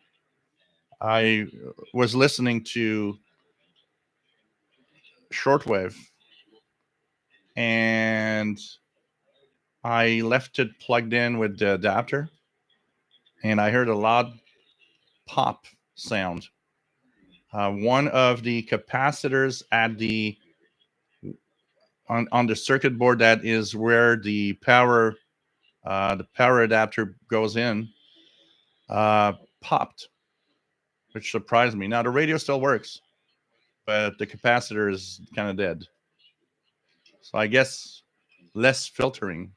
S1: shortwave, and I left it plugged in with the adapter, and I heard a loud pop sound. One of the capacitors at on the circuit board, that is where the power adapter goes in, popped, which surprised me. Now the radio still works, but the capacitor is kind of dead. So I guess less filtering